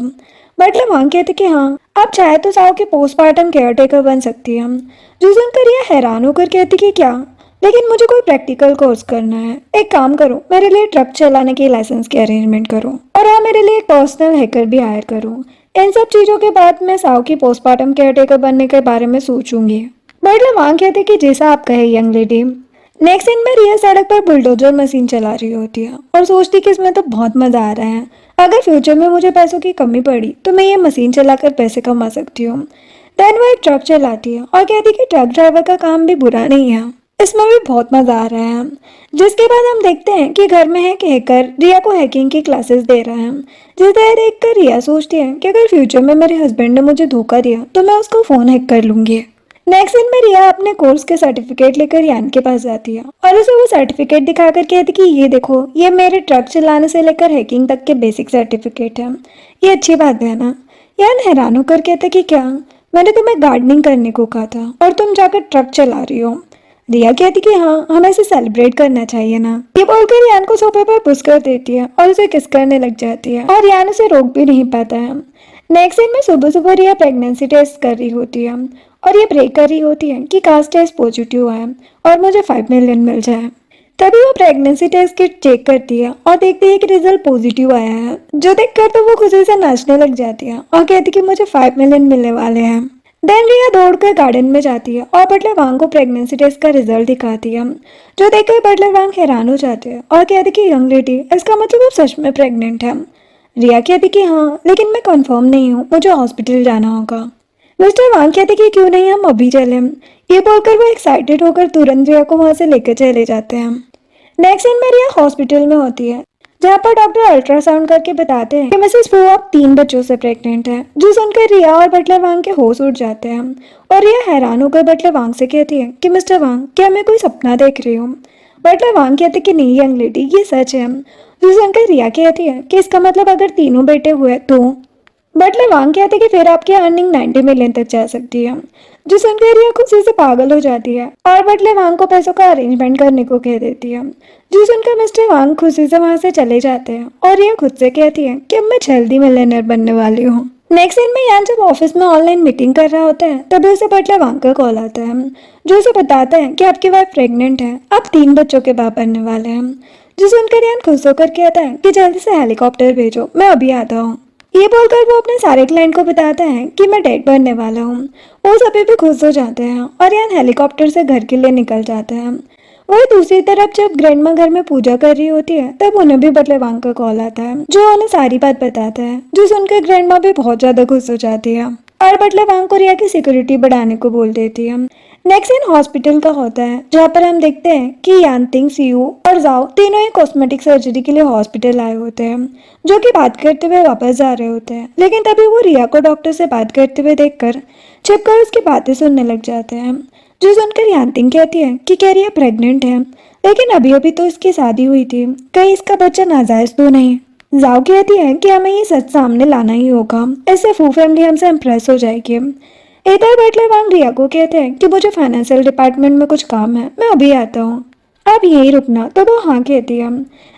बटले वांग कहते कि हाँ, आप चाहे तो साओ के पोस्टमार्टम केयर टेकर बन सकती हैं। जो सुनकर रिया हैरान होकर कहती कि क्या, लेकिन मुझे कोई प्रैक्टिकल कोर्स करना है। एक काम करो, मेरे लिए ट्रक चलाने के लाइसेंस की अरेंजमेंट करो और हाँ, मेरे लिए एक पर्सनल हैकर भी हायर करो। इन सब चीजों के बाद मैं साओ की पोस्टमार्टम केयर टेकर बनने के बारे में सोचूंगी। बटले वांग कहते कि जैसा आप कहे यंग लेडी। नेक्स्ट सीन में रिया सड़क पर बुलडोजर मशीन चला रही होती है और सोचती कि इसमें तो बहुत मजा आ रहा है, अगर फ्यूचर में मुझे पैसों की कमी पड़ी तो मैं ये मशीन चलाकर पैसे कमा सकती हूँ। देन वो एक ट्रक चलाती है और कहती कि ट्रक ड्राइवर का काम भी बुरा नहीं है, इसमें भी बहुत मजा आ रहा है। जिसके बाद हम देखते हैं कि घर में एक हैकर रिया को हैकिंग की क्लासेस दे रहा है, जिसे देखकर रिया सोचती है कि अगर फ्यूचर में मेरे हस्बैंड ने मुझे धोखा दिया तो मैं उसको फोन हैक कर लूंगी। नेक्स्ट दिन में रिया अपने कोर्स के सर्टिफिकेट लेकर यान के पास जाती है और उसे वो सर्टिफिकेट दिखाकर कहती कि ये देखो, ये मेरे ट्रक चलाने से लेकर हैकिंग तक के बेसिक सर्टिफिकेट है, ये अच्छी बात है ना। यान हैरान होकर कहता कि क्या, मैंने तुम्हें गार्डनिंग करने को कहा था और तुम जाकर ट्रक चला रही हो। रिया कहती कि हाँ, हमें इसे सेलिब्रेट करना चाहिए ना। ये बोलकर यान को सोफे पर पुश कर देती है और उसे किस करने लग जाती है और यान उसे रोक भी नहीं पाता है। नेक्स्ट दिन में सुबह सुबह रिया प्रेगनेंसी टेस्ट कर रही होती है और ये प्रे कर रही होती है कि कास्ट टेस्ट पॉजिटिव आए और मुझे 5 मिलियन मिल जाए। तभी वो प्रेगनेंसी टेस्ट किट चेक करती है और देखती है कि रिजल्ट पॉजिटिव आया है, जो देखकर तो वो खुशी से नाचने लग जाती है और कहती कि मुझे 5 मिलियन मिलने वाले हैं। देन रिया दौड़कर गार्डन में जाती है और बटलर वांग को प्रेगनेंसी टेस्ट का रिजल्ट दिखाती है, जो देखकर बटलर वांग हैरान हो जाते हैं और कहते कि यंग लेडी, इसका मतलब आप सच में प्रेग्नेंट है। रिया कहती कि हाँ, लेकिन मैं कंफर्म नहीं हूँ, मुझे हॉस्पिटल जाना होगा। मिस्टर वांग कहते कि क्यों नहीं, हम अभी चले। ये बोलकर वो एक्साइटेड होकर तुरंत रिया को वहां से लेकर चले जाते हैं। नेक्स्ट दिन में रिया हॉस्पिटल में होती है, जहाँ पर डॉक्टर अल्ट्रासाउंड करके बताते हैं कि मिसेस फू आप 3 बच्चों से प्रेग्नेंट है। जो सुनकर रिया और बटलर वांग के होश उड़ जाते हैं और रिया हैरान होकर बटलर वांग से कहती है कि मिस्टर वांग, क्या मैं कोई सपना देख रही हूँ। बटलर वांग कहते कि नहीं यंग लेडी, ये सच है। जो सुनकर रिया कहती है कि इसका मतलब अगर तीनों बेटे हुए तो। बटलर वांग कहते कि फिर आपकी अर्निंग 90 मिलियन तक जा सकती है। जो सुनकर रिया खुशी से पागल हो जाती है और बटलर वांग को पैसों का अरेंजमेंट करने को कह देती है। जो सुनकर मिस्टर वांग खुशी से वहां से चले जाते हैं और रिया खुद से कहती है कि अब मैं जल्दी मिलियनर बनने वाली हूँ। नेक्स्ट दिन में यान जब ऑफिस में ऑनलाइन मीटिंग कर रहा होता है तभी उसे बटलर वांग का कॉल आता है, जो उसे बताता है कि आपकी वाइफ प्रेग्नेंट है, आप 3 बच्चों के बाप बनने वाले हैं। जो सुनकर यान खुश होकर कहता है कि जल्दी से हेलीकॉप्टर भेजो, मैं अभी आता हूँ। ये बोलकर वो अपने सारे क्लाइंट को बताता है कि मैं डेड बनने वाला हूँ। वो सभी भी खुश हो जाते हैं और यान हेलीकॉप्टर से घर के लिए निकल जाते हैं। वही दूसरी तरफ जब ग्रैंडमा घर में पूजा कर रही होती है तब उन्हें भी बटले वांग का कॉल आता है जो उन्हें सारी बात बताता है, जो सुनकर ग्रैंडमा भी बहुत ज्यादा खुश हो जाती है और बटले वांग को रिया की सिक्योरिटी बढ़ाने को बोल देती है। नेक्स्ट सीन हॉस्पिटल का होता है जहाँ पर हम देखते हैं कि यानतिंग, सीयू और जाओ तीनों ही कॉस्मेटिक सर्जरी के लिए हॉस्पिटल आए होते हैं, जो कि बात करते हुए वापस जा रहे होते हैं। लेकिन तभी वो रिया को डॉक्टर से बात करते हुए देखकर छिपकर उसकी बातें सुनने लग जाते हैं, जो सुनकर यानतिंग कहती है कि क्या रिया प्रेग्नेंट है, लेकिन अभी अभी तो इसकी शादी हुई थी, कहीं इसका बच्चा नाजायज तो नहीं। जाओ कहती है कि हमें ये सच सामने लाना ही होगा, इससे फू फैमिली हमसे इम्प्रेस हो जाएगी। इधर बटले वांग रिया को कहते हैं कि मुझे फाइनेंशियल डिपार्टमेंट में कुछ काम है, मैं अभी आता हूँ, आप यहीं रुकना। तो वो हाँ कहती है।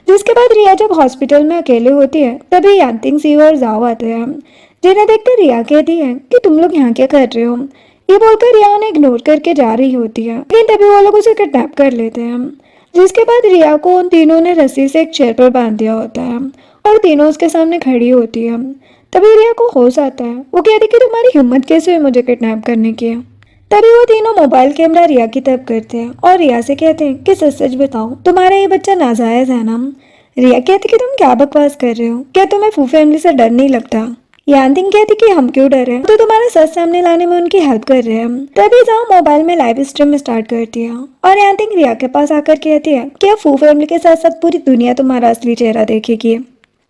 जिसके बाद रिया जब हॉस्पिटल में अकेले होती है तभी यानतिंग, सीयू और जाओ आते हैं, जिन्हें देखकर रिया कहती है कि तुम लोग यहाँ क्या कर रहे हो। ये बोलकर रिया उन्हें इग्नोर करके जा रही होती है, लेकिन तभी वो लोग उसे किडनैप कर लेते हैं। जिसके बाद रिया को उन तीनों ने रस्सी से एक चेयर पर बांध दिया होता है और तीनों उसके सामने खड़ी होती है। तभी रिया को होश आता है। वो कहती कि तुम्हारी हिम्मत कैसे हुई मुझे किडनैप करने की। तभी वो तीनों मोबाइल कैमरा रिया की तरफ करते हैं और रिया से कहते हैं कि सच सच बताओ, तुम्हारा ये बच्चा नाजायज है ना। रिया कहती कि तुम क्या बकवास कर रहे हो, क्या तुम्हें फू फैमिली से डर नहीं लगता। यानतिंग कहती कि हम क्यों डर रहे हैं, तो तुम्हारा सच सामने लाने में उनकी हेल्प कर रहे हैं। तभी जाओ मोबाइल में लाइव स्ट्रीम स्टार्ट करती है और यानतिंग रिया के पास आकर कहती है कि अब फू फैमिली के साथ साथ पूरी दुनिया तुम्हारा असली चेहरा देखेगी,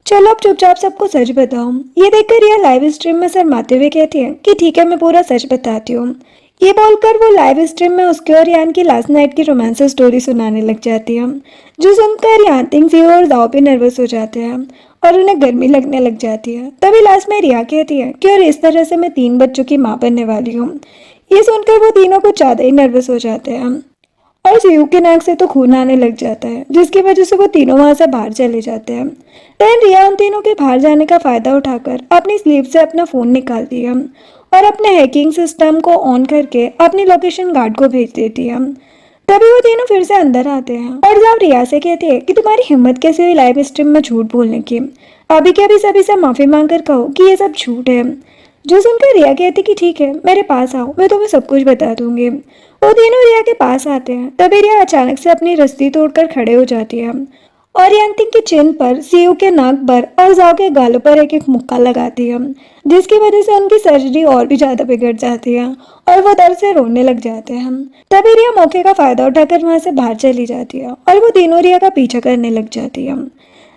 चलो अब चुपचाप सबको सच बताओ। ये देखकर रिया लाइव स्ट्रीम में शर्माते हुए कहती है कि ठीक है मैं पूरा सच बताती हूँ। ये बोलकर वो लाइव स्ट्रीम में उसके और यान की लास्ट नाइट की रोमांस स्टोरी सुनाने लग जाती है, जो सुनकर यानतिंग, सीयू और जाओ भी नर्वस हो जाते हैं और उन्हें गर्मी लगने लग जाती है। तभी लास्ट में रिया कहती है कि और इस तरह से मैं 3 बच्चों की माँ बनने वाली हूँ। ये सुनकर वो तीनों कुछ ज्यादा ही नर्वस हो जाते हैं और सीयू के नाक से तो खून आने लग जाता है, जिसकी वजह से वो तीनों वहां से बाहर चले जाते हैं। देन रिया उन तीनों के बाहर जाने का फायदा उठाकर अपनी स्लीव से अपना फोन निकालती है और अपने हैकिंग सिस्टम को ऑन करके अपनी लोकेशन गार्ड को भेज देती है। तभी वो तीनों फिर से अंदर आते हैं और जब रिया से कहते हैं कि तुम्हारी हिम्मत कैसे हुई लाइव स्ट्रीम में झूठ बोलने की, अभी के अभी सभी से माफी मांग कर कहो कि ये सब झूठ है। जो सुनकर रिया कहती कि ठीक है मेरे पास आओ, मैं तुम्हें सब कुछ बता दूंगी। वो तीनों रिया के पास आते हैं। तभी रिया अचानक से अपनी रस्सी तोड़कर खड़े हो जाती है और यानतिंग के चिन पर, सीयू के नाक पर और जाओ के गालों पर एक एक मुक्का लगाती है, जिसकी वजह से उनकी सर्जरी और भी ज्यादा बिगड़ जाती है और वो दर्द से रोने लग जाते हैं। तभी रिया मौके का फायदा उठाकर वहां से बाहर चली जाती है और वो तीनों रिया का पीछा करने लग जाती है।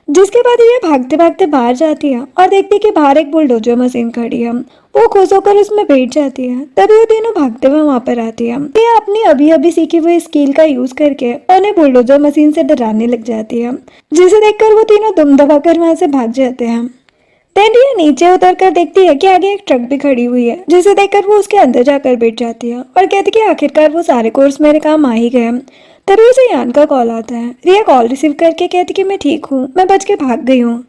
जिसके बाद ये भागते भागते बाहर जाती है और देखती है कि बाहर एक बुलडोजर मशीन खड़ी है। वो खुश होकर उसमें बैठ जाती है। तभी वो तीनों भागते हुए वहां पर आती है। ये अपनी अभी अभी सीखी हुई स्किल का यूज करके उन्हें बुलडोजर मशीन से डराने लग जाती है, जिसे देखकर वो तीनों दुम दबाकर वहां से भाग जाते हैं। देन रिया नीचे उतरकर देखती है कि आगे एक ट्रक भी खड़ी हुई है, जिसे देखकर वो उसके अंदर जाकर बैठ जाती है और कहती कि आखिरकार वो सारे कोर्स मेरे काम आ ही गए। तभी उसे यान का कॉल आता है। रिया कॉल रिसीव करके कहती कि मैं ठीक हूँ, मैं बच के भाग गई हूँ।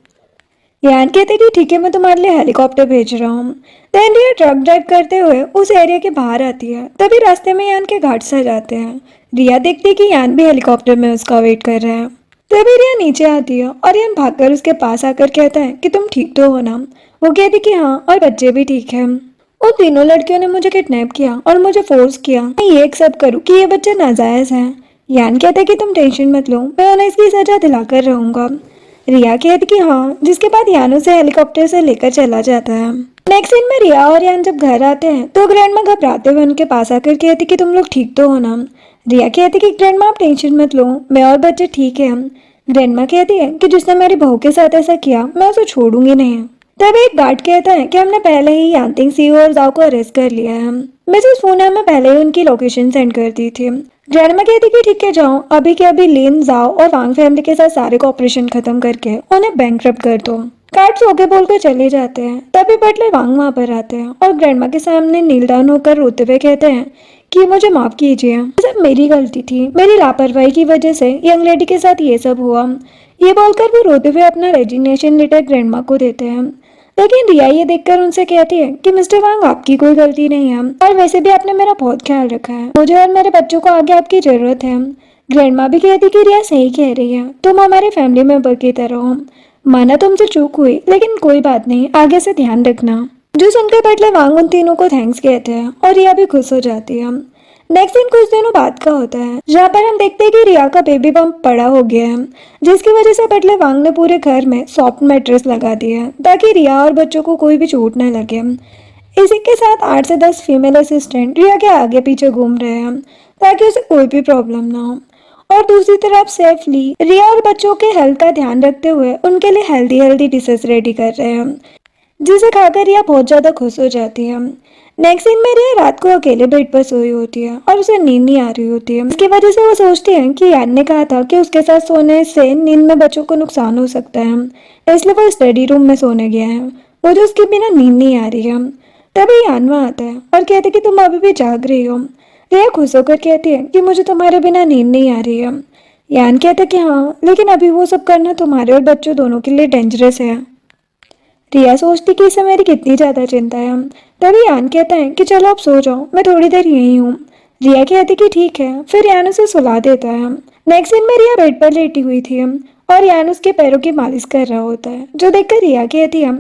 यान कहते कि ठीक है मैं तुम्हारे लिए हेलीकॉप्टर भेज रहा हूँ। देन रिया ट्रक ड्राइव करते हुए उस एरिया के बाहर आती है। तभी रास्ते में यान के घाट सज जाते हैं। रिया देखती है कि यान भी हेलीकॉप्टर में उसका वेट कर रहा है। तभी रिया नीचे आती है और यान भागकर उसके पास आकर कहता है कि तुम ठीक तो हो ना। वो कहती कि हाँ, और बच्चे भी ठीक है। उन तीनों लड़कियों ने मुझे किडनैप किया और मुझे फोर्स किया मैं ये एक्सेप्ट करूँ कि ये बच्चा नाजायज है। यान कहता है कि तुम टेंशन मत लो, मैं उन्हें इसकी सजा दिलाकर रहूंगा। रिया कहती कि हाँ, जिसके बाद यान उसे हेलीकॉप्टर से लेकर चला जाता है। नेक्स्ट सीन में रिया और यान जब घर आते हैं तो ग्रैंडमा घबराते हुए उनके पास आकर कहती कि तुम लोग ठीक तो हो ना। रिया कहती कि ग्रैंडमा आप टेंशन मत लो, मैं और बच्चे ठीक है। ग्रैंडमा कहती है कि जिसने मेरी बहू के साथ ऐसा किया मैं उसे छोड़ूंगी नहीं। तभी एक गार्ड कहता है कि हमने पहले ही यानतिंग, सीयू और जाओ को अरेस्ट कर लिया है। मिसेस फू ने हमें पहले ही उनकी लोकेशन सेंड कर दी थी। ग्रैंडमा कहती कि ठीक है जाओ, अभी के अभी लिन, जाओ और वांग फैमिली के साथ सारे ऑपरेशन खत्म करके उन्हें बैंकरप्ट कर दो। कार्ड्स ओके बोलकर चले जाते हैं। तभी बटलर वांग वहां पर आते हैं और ग्रैंडमा के सामने नील डाउन होकर रोते हुए कहते हैं कि मुझे माफ कीजिए, सब मेरी गलती थी, मेरी लापरवाही की वजह से यंग लेडी के साथ ये सब हुआ। ये बोलकर वो रोते हुए अपना रेजिग्नेशन लेटर ग्रैंडमा को देते हैं। लेकिन रिया ये देखकर उनसे कहती है कि मिस्टर वांग आपकी कोई गलती नहीं है और वैसे भी आपने मेरा बहुत ख्याल रखा है, मुझे और मेरे बच्चों को आगे आपकी जरूरत है। ग्रैंडमा भी कहती कि रिया सही कह रही है, तुम हमारे फैमिली मेंबर की तरह हो। माना तुमसे चूक हुई, लेकिन कोई बात नहीं, आगे से ध्यान रखना। जो सुनकर बटले वांग उन तीनों को थैंक्स कहते हैं और रिया भी खुश हो जाती है। नेक्स्ट दिन कुछ दिनों बाद का होता है, जहाँ पर हम देखते हैं कि रिया का बेबी बम्प बड़ा हो गया है, जिसकी वजह से बटले वांग ने पूरे घर में सॉफ्ट मैट्रेस लगा दिया है ताकि रिया और बच्चों को कोई भी चोट न लगे। इसी के साथ 8 से 10 फीमेल असिस्टेंट रिया के आगे पीछे घूम रहे हैं ताकि उसे कोई भी प्रॉब्लम ना हो। और दूसरी तरफ सेफली रिया और बच्चों के हेल्थ का ध्यान रखते हुए उनके लिए हेल्दी हेल्दी डिशेस रेडी कर रहे हैं, जिसे खाकर रिया बहुत ज़्यादा खुश हो जाती है। नेक्स्ट सीन में रिया रात को अकेले बेड पर सोई होती है और उसे नींद नहीं आ रही होती है। इसकी वजह से वो सोचती है कि यान ने कहा था कि उसके साथ सोने से नींद में बच्चों को नुकसान हो सकता है, इसलिए वो स्टडी रूम में सोने गया है। मुझे उसके बिना नींद नहीं आ रही है। तभी यान वहाँ आता है और कहते कि तुम अभी भी जाग रही हो। रिया खुश होकर कहती है कि मुझे तुम्हारे बिना नींद नहीं आ रही है। यान कहता है कि हाँ, लेकिन अभी वो सब करना तुम्हारे और बच्चों दोनों के लिए डेंजरस है। रिया सोचती कि इसे मेरी कितनी ज़्यादा चिंता है। तभी यान कहता है कि चलो अब सो जाओ, मैं थोड़ी देर यहीं हूँ। रिया कहती कि ठीक है, फिर यान उसे सुला देता है। नेक्स्ट सीन में रिया बेड पर लेटी हुई थी और यान उसके पैरों की मालिश कर रहा होता है, जो देखकर रिया कहती है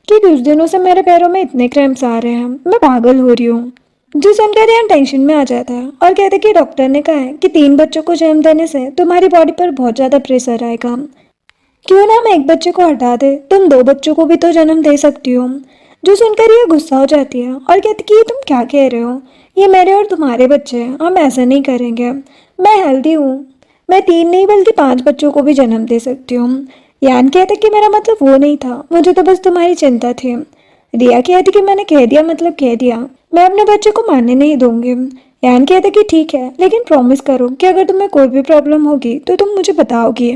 कि कुछ दिनों से मेरे पैरों में इतने क्रैम्प्स आ रहे हैं, मैं पागल हो रही हूँ। जो सुनकर यान टेंशन में आ जाता है और कहते कि डॉक्टर ने कहा है कि 3 बच्चों को जन्म देने से तुम्हारी बॉडी पर बहुत ज़्यादा प्रेशर आएगा। क्यों ना हम एक बच्चे को हटा दे, तुम 2 बच्चों को भी तो जन्म दे सकती हो। जो सुनकर ये गुस्सा हो जाती है और कहती कि ये तुम क्या कह रहे हो, ये मेरे और तुम्हारे बच्चे हैं, हम ऐसा नहीं करेंगे। मैं हेल्दी हूँ, मैं 3 नहीं बल्कि 5 बच्चों को भी जन्म दे सकती हूँ। यान कहते कि मेरा मतलब वो नहीं था, मुझे तो बस तुम्हारी चिंता थी। रिया कहती कि मैंने कह दिया मतलब कह दिया, मैं अपने बच्चे को मारने नहीं दूंगी। यान कहते कि ठीक है, लेकिन प्रॉमिस करो कि अगर तुम्हें कोई भी प्रॉब्लम होगी तो तुम मुझे बताओगी।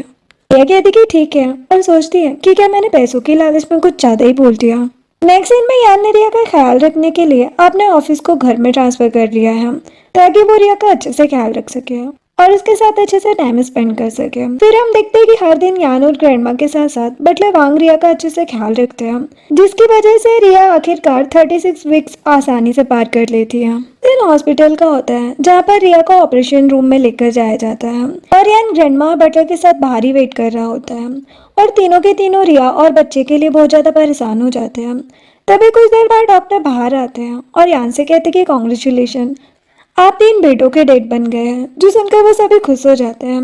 रिया कहती कि ठीक है और सोचती है कि क्या मैंने पैसों की लालच में कुछ ज्यादा ही बोल दिया। नेक्स्ट सीन में यान ने रिया का ख्याल रखने के लिए अपने ऑफिस को घर में ट्रांसफर कर लिया है ताकि वो रिया का अच्छे से ख्याल रख सके और उसके साथ अच्छे से टाइम स्पेंड कर सके। फिर हम देखते हैं कि हर दिन यान और ग्रैंडमा के साथ साथ बटलर वांग रिया का अच्छे से ख्याल रखते हैं, जिसकी वजह से रिया आखिरकार 36 वीक्स आसानी से पार कर लेती है। दिन हॉस्पिटल का होता है, जहाँ पर रिया को ऑपरेशन रूम में लेकर जाया जाता है और यान ग्रैंडमा और बटलर के साथ बाहर ही वेट कर रहा होता है और तीनों के तीनों रिया और बच्चे के लिए बहुत ज्यादा परेशान हो जाते हैं। तभी कुछ देर बाद डॉक्टर बाहर आते हैं और यान से कहते कि कॉन्ग्रेचुलेशन, आप 3 बेटों के डेड बन गए हैं। जो सुनकर वो सभी खुश हो जाते हैं,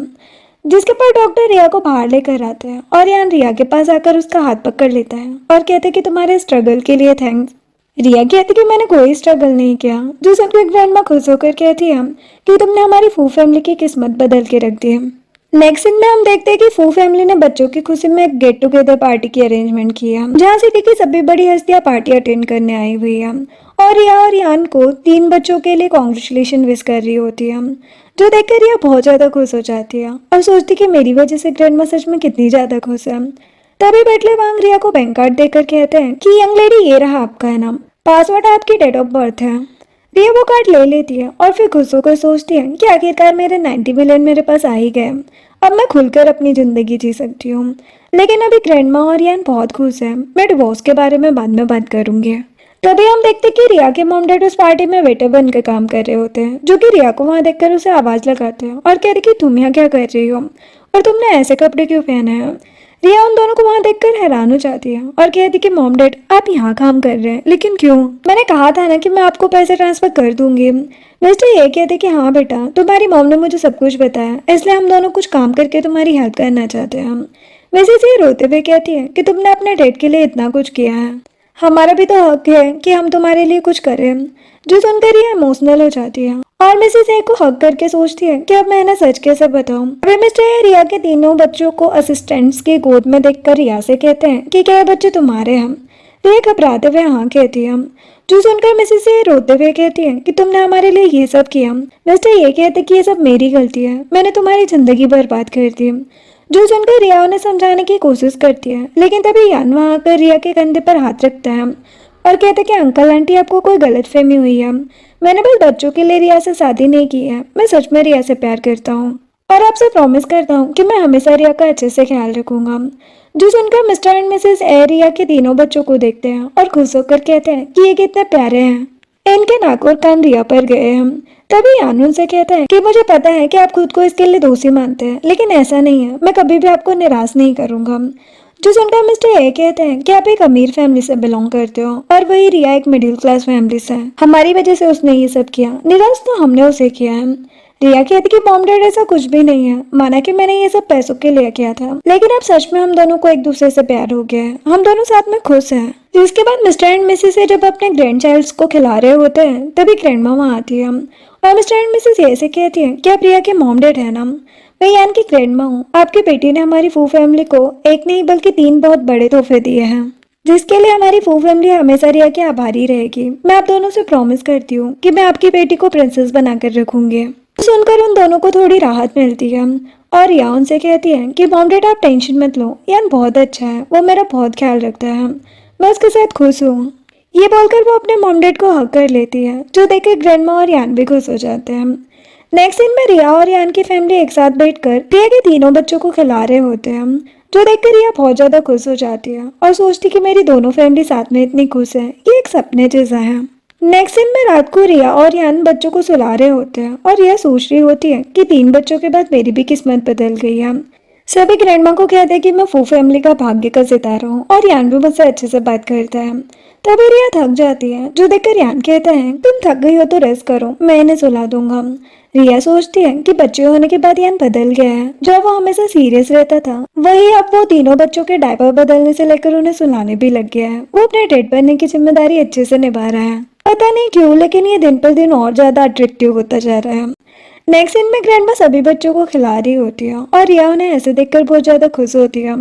जिसके पर डॉक्टर रिया को बाहर लेकर आते हैं और यान रिया के पास आकर उसका हाथ पकड़ लेता है और कहते हैं कि तुम्हारे स्ट्रगल के लिए थैंक्स। रिया कहती कि मैंने कोई स्ट्रगल नहीं किया। जो सुनकर ग्रैंडमा खुश होकर कहती है कि तुमने हमारी फू फैमिली की किस्मत बदल के रख दी। नेक्स्ट सीन में हम देखते हैं कि फू फैमिली ने बच्चों की खुशी में एक गेट टुगेदर पार्टी की अरेंजमेंट किया, जहाँ सिटी की सभी बड़ी हस्तियां पार्टी अटेंड करने आई हुई है और रिया और यान को 3 बच्चों के लिए कॉन्ग्रेचुलेशन विश कर रही होती है, जो देखकर रिया बहुत ज्यादा खुश हो जाती है और सोचती कि मेरी वजह से ग्रैंडमा सच में कितनी ज्यादा खुश है। तभी बटले वांग रिया को बैंक कार्ड देकर कहते हैं कि यंग लेडी, ये रहा आपका नाम, पासवर्ड आपकी डेट ऑफ बर्थ है। रिया वो कार्ड ले लेती है और फिर खुश होकर सोचती है कि आखिरकार मेरे 90 मिलियन मेरे पास आ ही गए, अब मैं खुलकर अपनी जिंदगी जी सकती हूँ। लेकिन अभी ग्रैंडमा और यान बहुत खुश है, मैं डिवोर्स के बारे में बाद में बात करूंगी। तभी हम देखते कि रिया के मॉम डैड उस पार्टी में वेटर बनकर काम कर रहे होते हैं, जो कि रिया को वहां देखकर उसे आवाज लगाते हैं और कहते कि तुम यहाँ क्या कर रही हो और तुमने ऐसे कपड़े क्यों पहने हैं। रिया उन दोनों को वहां देखकर हैरान हो जाती है और कहती कि मॉम डैड, आप यहाँ काम कर रहे हैं, लेकिन क्यों? मैंने कहा था ना कि मैं आपको पैसे ट्रांसफर कर दूंगी। मिस्टर ये कहते कि हाँ बेटा, तुम्हारी मॉम ने मुझे सब कुछ बताया, इसलिए हम दोनों कुछ काम करके तुम्हारी हेल्प करना चाहते हैं। वैसे से रोते हुए कहती है कि तुमने अपने डैड के लिए इतना कुछ किया है, हमारा भी तो हक है कि हम तुम्हारे लिए कुछ करें। जो सुनकर ये इमोशनल हो जाती है और मिसेस ए को हक करके सोचती है कि अब मैं इन्हें सच कैसे बताऊं। अभी मिस्टर ए रिया के तीनों बच्चों को असिस्टेंट्स की गोद में देखकर रिया से कहते हैं कि क्या ये बच्चे तुम्हारे हैं? रिया घबराते हुए हाँ कहती है। जो सुनकर मिसेस ए रोते हुए कहती है कि तुमने हमारे लिए ये सब किया। मिस्टर ये कहते कि ये सब मेरी गलती है, मैंने तुम्हारी जिंदगी बर्बाद कर दी। जो सुनकर रिया उन्हें समझाने की कोशिश करती है, लेकिन तभी यान वहां आकर रिया के कंधे पर हाथ रखता है और कहते कि अंकल आंटी, आपको कोई गलतफहमी हुई है, मैंने बस बच्चों के लिए रिया से शादी नहीं की है, मैं सच में रिया से प्यार करता हूँ और आपसे प्रॉमिस करता हूँ कि मैं हमेशा रिया का अच्छे से ख्याल रखूंगा। जो सुनकर मिस्टर एंड मिसेस ए रिया के तीनों बच्चों को देखते हैं और खुश होकर कहते हैं कि ये कितने प्यारे हैं। इनके नाक और कान रिया पर गए हैं। तभी यान उनसे कहता है कि मुझे पता है कि आप खुद को इसके लिए दोषी मानते हैं, लेकिन ऐसा नहीं है, मैं कभी भी आपको निराश नहीं करूंगा। जो सुनकर मिस्टर ए कहते हैं कि आप एक अमीर फैमिली से बिलोंग करते हो और वही रिया एक मिडिल क्लास फैमिली से है। हमारी वजह से उसने ये सब किया, निराश तो हमने उसे किया है। रिया कहती कि मॉम डैड ऐसा कुछ भी नहीं है, माना कि मैंने ये सब पैसों के लिए किया था, लेकिन अब सच में हम दोनों को एक दूसरे से प्यार हो गया है, हम दोनों साथ में खुश हैं। जिसके बाद मिस्टर एंड मिसेस जब अपने ग्रैंड चाइल्ड को खिला रहे होते हैं तभी ग्रैंड मामा आती है और मिस्टर एंड मिसेस ऐसे कहती है कि आप रिया के मॉम डैड है ना। मैं यान की ग्रैंड माँ हूँ। आपकी बेटी ने हमारी फू फैमिली को एक नहीं बल्कि 3 बहुत बड़े तोहफे दिए हैं, जिसके लिए हमारी फू फैमिली हमेशा रिया की आभारी रहेगी। मैं आप दोनों से प्रॉमिस करती हूँ कि मैं आपकी बेटी को प्रिंसेस बनाकर रखूंगी। सुनकर उन दोनों को थोड़ी राहत मिलती है और रिया उनसे कहती है कि मॉम डैड आप टेंशन मत लो, यान बहुत अच्छा है, वो मेरा बहुत ख्याल रखता है, मैं उसके साथ खुश हूँ। ये बोलकर वो अपने मॉम डैड को हक कर लेती है, जो देखकर ग्रैंडमा और यान भी खुश हो जाते हैं। नेक्स्ट सीन में रिया और यान की फैमिली एक साथ बैठकर रिया के तीनों बच्चों को खिला रहे होते हैं, जो देखकर रिया बहुत ज्यादा खुश हो जाती है और सोचती कि मेरी दोनों फैमिली साथ में इतनी खुश है, ये एक सपने जैसा है। नेक्स्ट सीन में रात को रिया और यान बच्चों को सुला रहे होते हैं और रिया सोच रही होती है कि 3 बच्चों के बाद मेरी भी किस्मत बदल गई है। सभी ग्रैंडमा को कहते हैं कि मैं फू फैमिली का भाग्य का सितारा हूँ और यान भी मुझसे अच्छे से बात करता है। तभी रिया थक जाती है, जो देखकर यान कहता है तुम थक गई हो तो रेस्ट करो, मैं इन्हें सुला दूंगा। रिया सोचती है कि बच्चे होने के बाद यान बदल गया है, जब वो हमेशा सीरियस रहता था वही अब वो तीनों बच्चों के डायपर बदलने से लेकर उन्हें सुलाने भी लग गया है। वो अपने डेड बनने की जिम्मेदारी अच्छे से निभा रहा है, पता नहीं क्यों, लेकिन ये दिन पर दिन और ज्यादा अट्रैक्टिव होता जा रहा है। नेक्स्ट सीन में ग्रैंडमा सभी बच्चों को खिला रही होती है और रिया उन्हें ऐसे देखकर बहुत ज्यादा खुश होती है।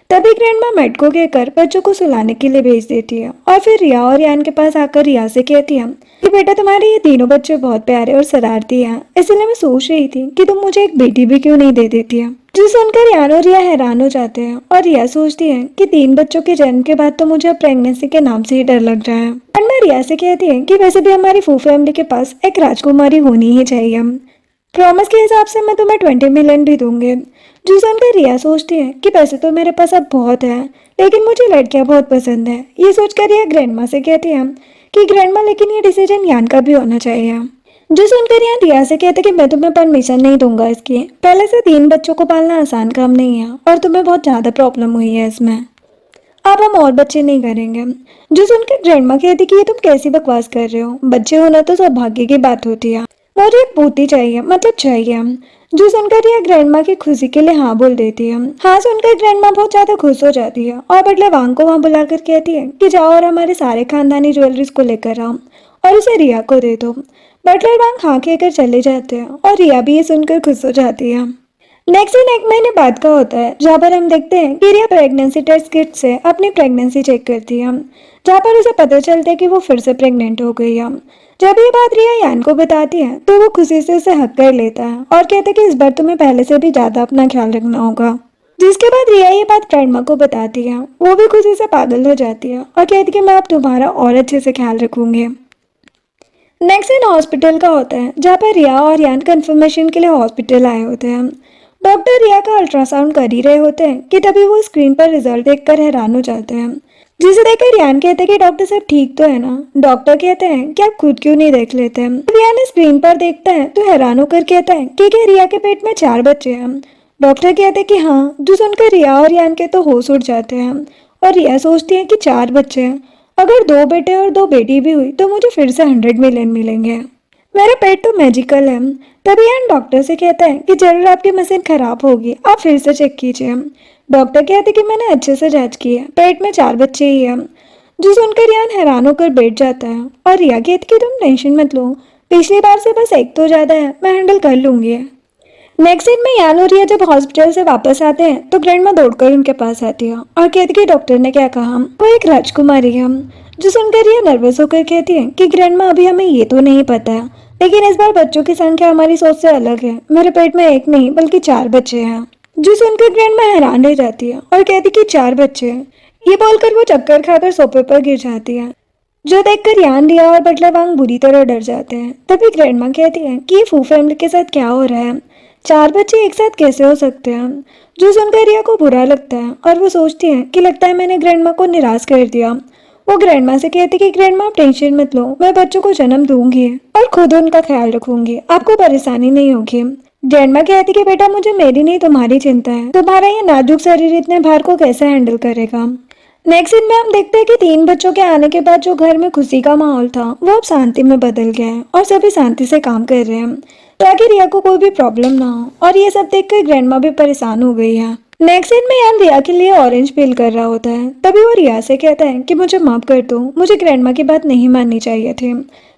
तभी ग्रैंडमा मेड को कहकर बच्चों को सुलाने के लिए भेज देती है और फिर रिया और यान के पास आकर रिया से कहती है कि बेटा तुम्हारे ये तीनों बच्चे बहुत प्यारे और शरारती हैं, इसलिए मैं सोच रही थी कि तुम मुझे एक बेटी भी क्यों नहीं दे देती है। जो सुनकर यान और रिया हैरान हो जाते हैं और रिया सोचती है कि 3 बच्चों के जन्म के बाद तो मुझे अब प्रेगनेंसी के नाम से ही डर लग रहा है। और मैं रिया से कहती है कि वैसे भी हमारी फू फैमिली के पास एक राजकुमारी होनी ही चाहिए, प्रॉमिस के हिसाब से मैं तुम्हें 20 मिलियन भी दूंगी। जो सुनकर रिया सोचती है कि पैसे तो मेरे पास अब बहुत है, लेकिन मुझे लड़कियां बहुत पसंद है। ये सोचकर रिया ग्रैंडमा से कहती है कि ग्रैंडमा लेकिन ये डिसीजन यान का भी होना चाहिए। जो सुनकर यान रिया से कहते कि मैं तुम्हें परमिशन नहीं दूंगा इसकी, पहले से 3 बच्चों को पालना आसान काम नहीं है और तुम्हें बहुत ज्यादा प्रॉब्लम हुई है इसमें, अब हम और बच्चे नहीं करेंगे। जो सुनकर ग्रैंडमा कहती कि ये तुम कैसी बकवास कर रहे हो, बच्चे होना तो सौभाग्य की बात होती है, मुझे एक पोती चाहिए, मतलब चाहिए। जो सुनकर यह ग्रैंडमा की खुशी के लिए हाँ बोल देती है। हाँ सुनकर ग्रैंडमा बहुत ज्यादा खुश हो जाती है और बटले वांग को वहाँ बुलाकर कहती है कि जाओ और हमारे सारे खानदानी ज्वेलरीज को लेकर आओ और उसे रिया को दे दो। बटलर वांग हाँ कहकर चले जाते हैं और रिया भी ये सुनकर खुश हो जाती है। नेक्स्ट दिन 1 महीने बाद का होता है, जहाँ पर हम देखते हैं कि रिया प्रेगनेंसी टेस्ट किट से अपनी प्रेगनेंसी चेक करती है, जहाँ पर उसे पता चलता है कि वो फिर से प्रेग्नेंट हो गई है। जब ये बात रिया यान को बताती है तो वो खुशी से उसे हक कर लेता है और कहता है कि इस बार तुम्हें पहले से भी ज्यादा अपना ख्याल रखना होगा। जिसके बाद रिया ये बात ग्रैंडमा को बताती है, वो भी खुशी से पागल हो जाती है और कहती है कि मैं अब तुम्हारा और अच्छे से ख्याल रखूंगी। नेक्स्ट दिन हॉस्पिटल का होता है, जहाँ पर रिया और यान कंफर्मेशन के लिए हॉस्पिटल आए होते हैं। डॉक्टर रिया का अल्ट्रासाउंड कर ही रहे होते हैं कि तभी वो स्क्रीन पर रिजल्ट देखकर हैरान हो जाते हैं, जिसे देखकर यान कहते हैं कि डॉक्टर साहब ठीक तो है ना। डॉक्टर कहते हैं कि आप खुद क्यों नहीं देख लेते हैं। जब यान स्क्रीन पर देखता है तो हैरान होकर कहता है कि क्या रिया के पेट में 4 बच्चे हैं। डॉक्टर कहते हैं कि हाँ। जो सुनकर रिया और यान के तो होश उड़ जाते हैं और रिया सोचती है कि 4 बच्चे हैं, अगर 2 बेटे और 2 बेटी भी हुई तो मुझे फिर से 100 मिलियन मिलेंगे, मेरा पेट तो मैजिकल है। तभी यान डॉक्टर से कहता है कि जरूर आपकी मशीन खराब होगी, आप फिर से चेक कीजिए। डॉक्टर कहते कि मैंने अच्छे से जांच की है, पेट में 4 बच्चे ही हैं। जो सुनकर यान हैरान होकर बैठ जाता है और रिया कहती कि तुम टेंशन मत लो, पिछली बार से बस एक तो ज्यादा है, मैं हैंडल कर लूंगी। नेक्स्ट दिन में यान और रिया जब हॉस्पिटल से वापस आते हैं तो ग्रैंडमा दौड़कर उनके पास आती है और कहती कि डॉक्टर ने क्या कहा, वो एक राजकुमारी है। जो सुनकर रिया नर्वस होकर कहती है कि ग्रैंडमा अभी हमें ये तो नहीं पता, लेकिन इस बार बच्चों की संख्या हमारी सोच से अलग है, मेरे पेट में 1 नहीं बल्कि 4 बच्चे हैं। जो सुनकर ग्रैंडमा हैरान रह जाती है और कहती कि 4 बच्चे हैं। ये बोलकर वो चक्कर खाकर सोफे पर गिर जाती है, जो देखकर यान, रिया और बटलर वांग बुरी तरह डर जाते हैं। तभी ग्रैंडमा कहती है कि ये फू फैमिली के साथ क्या हो रहा है, 4 बच्चे एक साथ कैसे हो सकते हैं। जो सुनकर रिया को बुरा लगता है और वो सोचती है कि लगता है मैंने ग्रैंडमा को निराश कर दिया। वो ग्रैंडमा से कहती कि ग्रैंडमा आप टेंशन मत लो, मैं बच्चों को जन्म दूंगी और खुद उनका ख्याल रखूंगी, आपको परेशानी नहीं होगी। ग्रैंडमा कहती कि बेटा मुझे मेरी नहीं तुम्हारी चिंता है, तुम्हारा ये नाजुक शरीर इतने भार को कैसे हैंडल करेगा। नेक्स्ट सीन में हम देखते हैं कि 3 बच्चों के आने के बाद जो घर में खुशी का माहौल था वो अब शांति में बदल गया है और सभी शांति से काम कर रहे हैं ताकि रिया को कोई भी प्रॉब्लम ना हो। और ये सब देखकर ग्रैंडमा भी परेशान हो गई है। नेक्स्ट सीन में यान रिया के लिए ऑरेंज पील कर रहा होता है। तभी वो रिया से कहता है कि मुझे माफ कर दो, मुझे ग्रैंडमा की बात नहीं माननी चाहिए थी।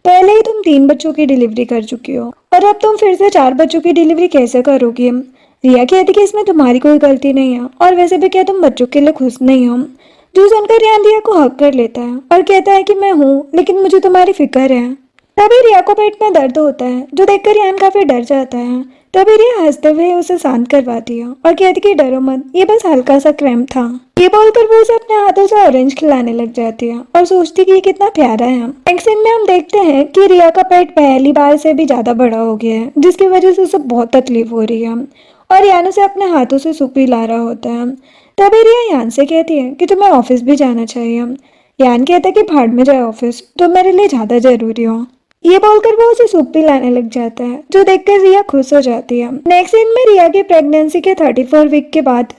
पहले ही तुम 3 बच्चों की डिलीवरी कर चुकी हो और अब तुम फिर से 4 बच्चों की डिलीवरी कैसे करोगी। रिया कहती कि इसमें तुम्हारी कोई गलती नहीं है और वैसे भी क्या तुम बच्चों के लिए खुश नहीं हो। जो सुनकर यान रिया को हक कर लेता है और कहता है कि मैं हूँ, लेकिन मुझे तुम्हारी फिक्र है। तभी रिया को पेट में दर्द होता है जो देखकर यान काफी डर जाता है। तभी रिया हंसते हुए उसे शांत करवाती है और कहती कि डरो मत, ये बस हल्का सा क्रैम्प था। ये बोलकर वो उसे अपने हाथों से ऑरेंज खिलाने लग जाती है और सोचती कि ये कितना प्यारा है। नेक्स्ट सीन में हम देखते हैं कि रिया का पेट पहली बार से भी ज्यादा बड़ा हो गया है जिसकी वजह से उसे बहुत तकलीफ हो रही है और यान उसे अपने हाथों से सूप पिला रहा होता है। तभी रिया यान से कहती है कि तुम्हें ऑफिस भी जाना चाहिए। यान कहता है कि भाड़ में जाए ऑफिस, तुम मेरे लिए ज्यादा जरूरी हो। ये बोलकर वो उसे सूप पिलाने लग जाता है जो देखकर रिया खुश हो जाती है। नेक्स्ट सीन में रिया की प्रेगनेंसी के 34 वीक के बाद